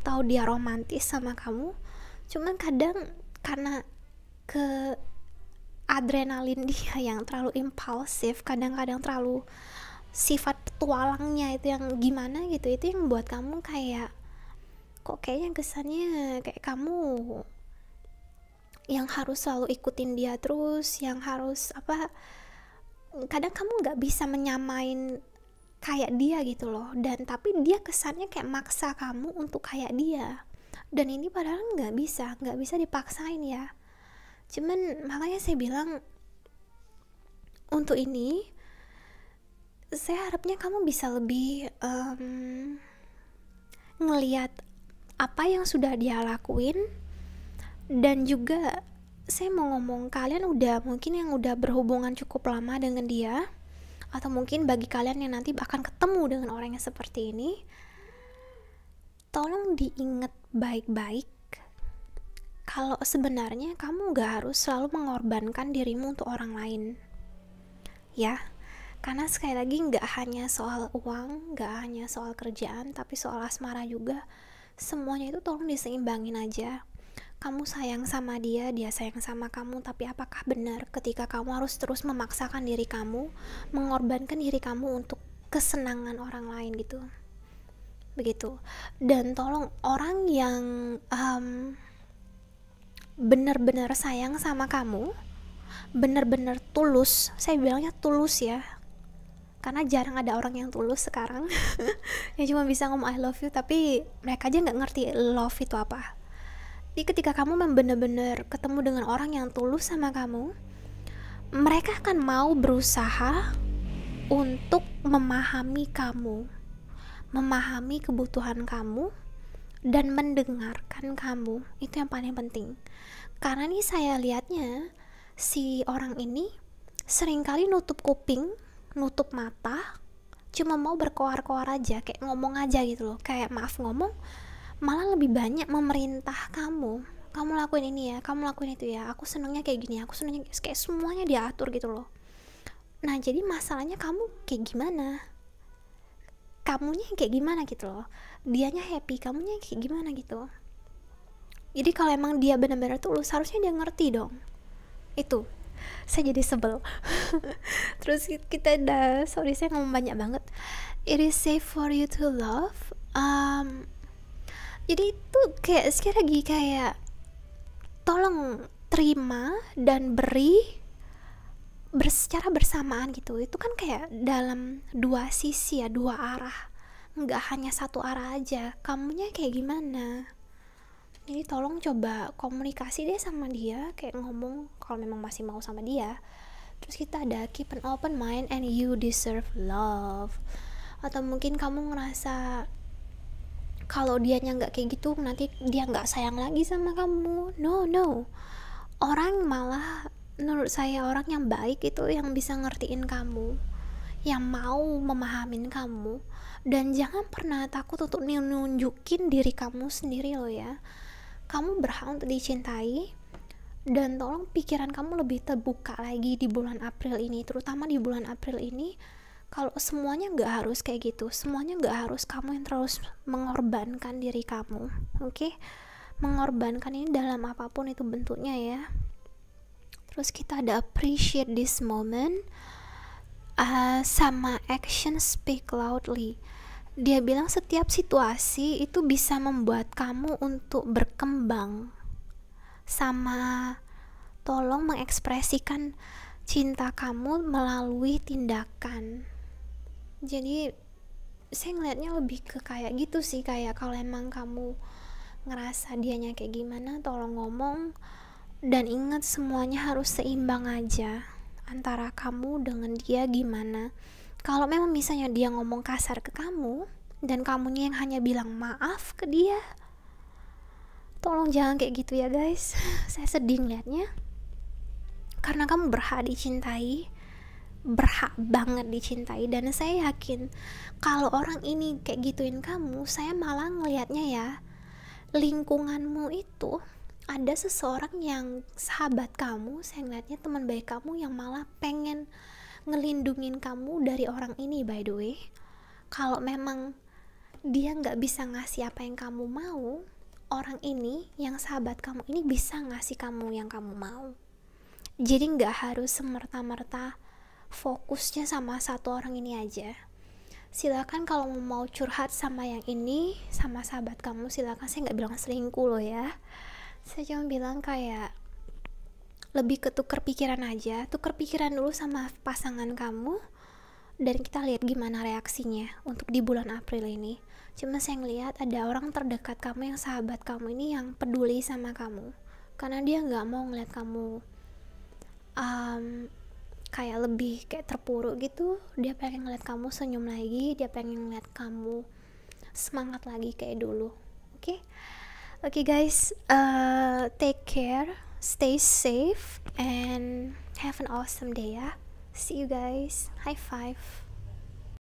tahu dia romantis sama kamu, cuman kadang karena ke adrenalin dia yang terlalu impulsif, kadang-kadang terlalu sifat petualangnya itu yang gimana gitu, itu yang buat kamu kayak kok kayaknya kesannya kayak kamu yang harus selalu ikutin dia terus, yang harus apa, kadang kamu nggak bisa menyamain kayak dia gitu loh. Dan tapi dia kesannya kayak maksa kamu untuk kayak dia, dan ini padahal nggak bisa dipaksain ya. Cuman makanya saya bilang untuk ini saya harapnya kamu bisa lebih ngelihat apa yang sudah dia lakuin. Dan juga saya mau ngomong, kalian mungkin yang udah berhubungan cukup lama dengan dia, atau mungkin bagi kalian yang nanti akan ketemu dengan orang yang seperti ini, tolong diingat baik-baik kalau sebenarnya kamu gak harus selalu mengorbankan dirimu untuk orang lain ya. Karena sekali lagi gak hanya soal uang, gak hanya soal kerjaan, tapi soal asmara juga. Semuanya itu tolong diseimbangin aja. Kamu sayang sama dia, dia sayang sama kamu, tapi apakah benar ketika kamu harus terus memaksakan diri kamu, mengorbankan diri kamu untuk kesenangan orang lain gitu, begitu. Dan tolong orang yang benar-benar sayang sama kamu, benar-benar tulus, saya bilangnya tulus ya, karena jarang ada orang yang tulus sekarang yang cuma bisa ngomong I love you tapi mereka aja nggak ngerti love itu apa. Jadi ketika kamu benar-benar ketemu dengan orang yang tulus sama kamu, mereka akan mau berusaha untuk memahami kamu, memahami kebutuhan kamu, dan mendengarkan kamu. Itu yang paling penting. Karena nih saya lihatnya si orang ini seringkali nutup kuping, nutup mata, cuma mau berkoar-koar aja, kayak ngomong aja gitu loh, kayak maaf ngomong, malah lebih banyak memerintah kamu lakuin ini ya, kamu lakuin itu ya, aku senengnya kayak gini, aku senengnya kayak semuanya diatur gitu loh. Nah jadi masalahnya kamu kayak gimana, kamunya kayak gimana gitu loh, dianya happy, kamunya kayak gimana gitu. Jadi kalau emang dia benar-benar tulus, harusnya dia ngerti dong. Itu saya jadi sebel terus kita sorry saya ngomong banyak banget. It is safe for you to love. Jadi itu kayak sekali lagi kayak tolong terima dan beri secara bersamaan gitu. Itu kan kayak dalam dua sisi ya, dua arah, nggak hanya satu arah aja. Kamunya kayak gimana? Jadi tolong coba komunikasi deh sama dia, kayak ngomong kalau memang masih mau sama dia. Terus kita ada keep an open mind and you deserve love. Atau mungkin kamu ngerasa kalau dianya nggak kayak gitu nanti dia nggak sayang lagi sama kamu. No, orang malah menurut saya orang yang baik itu yang bisa ngertiin kamu, yang mau memahamin kamu. Dan jangan pernah takut untuk nunjukin diri kamu sendiri loh ya. Kamu berhak untuk dicintai. Dan tolong pikiran kamu lebih terbuka lagi di bulan April ini, terutama di bulan April ini. Kalau semuanya gak harus kayak gitu, semuanya gak harus kamu yang terus mengorbankan diri kamu, oke? Mengorbankan ini dalam apapun itu bentuknya ya. Terus kita ada appreciate this moment, sama action speak loudly. Dia bilang setiap situasi itu bisa membuat kamu untuk berkembang, sama tolong mengekspresikan cinta kamu melalui tindakan. Jadi saya ngelihatnya lebih ke kayak gitu sih, kayak kalau emang kamu ngerasa dianya kayak gimana, tolong ngomong. Dan ingat, semuanya harus seimbang aja antara kamu dengan dia. Gimana kalau memang misalnya dia ngomong kasar ke kamu dan kamunya yang hanya bilang maaf ke dia, tolong jangan kayak gitu ya guys. Saya sedih ngeliatnya, karena kamu berhak dicintai, berhak banget dicintai. Dan saya yakin kalau orang ini kayak gituin kamu, saya malah ngelihatnya ya, lingkunganmu itu ada seseorang yang sahabat kamu, saya ngeliatnya teman baik kamu, yang malah pengen ngelindungin kamu dari orang ini. By the way, kalau memang dia nggak bisa ngasih apa yang kamu mau, orang ini yang sahabat kamu ini bisa ngasih kamu yang kamu mau. Jadi nggak harus semerta-merta fokusnya sama satu orang ini aja. Silakan kalau mau curhat sama yang ini, sama sahabat kamu, silakan. Saya nggak bilang selingkuh loh ya, saya cuma bilang kayak lebih ke tuker pikiran aja. Tuker pikiran dulu sama pasangan kamu, dan kita lihat gimana reaksinya untuk di bulan April ini. Cuma saya ngelihat ada orang terdekat kamu, yang sahabat kamu ini, yang peduli sama kamu, karena dia nggak mau ngeliat kamu kayak lebih kayak terpuruk gitu. Dia pengen ngeliat kamu senyum lagi, dia pengen ngeliat kamu semangat lagi kayak dulu. Oke guys, take care, stay safe, and have an awesome day ya. See you guys, high five.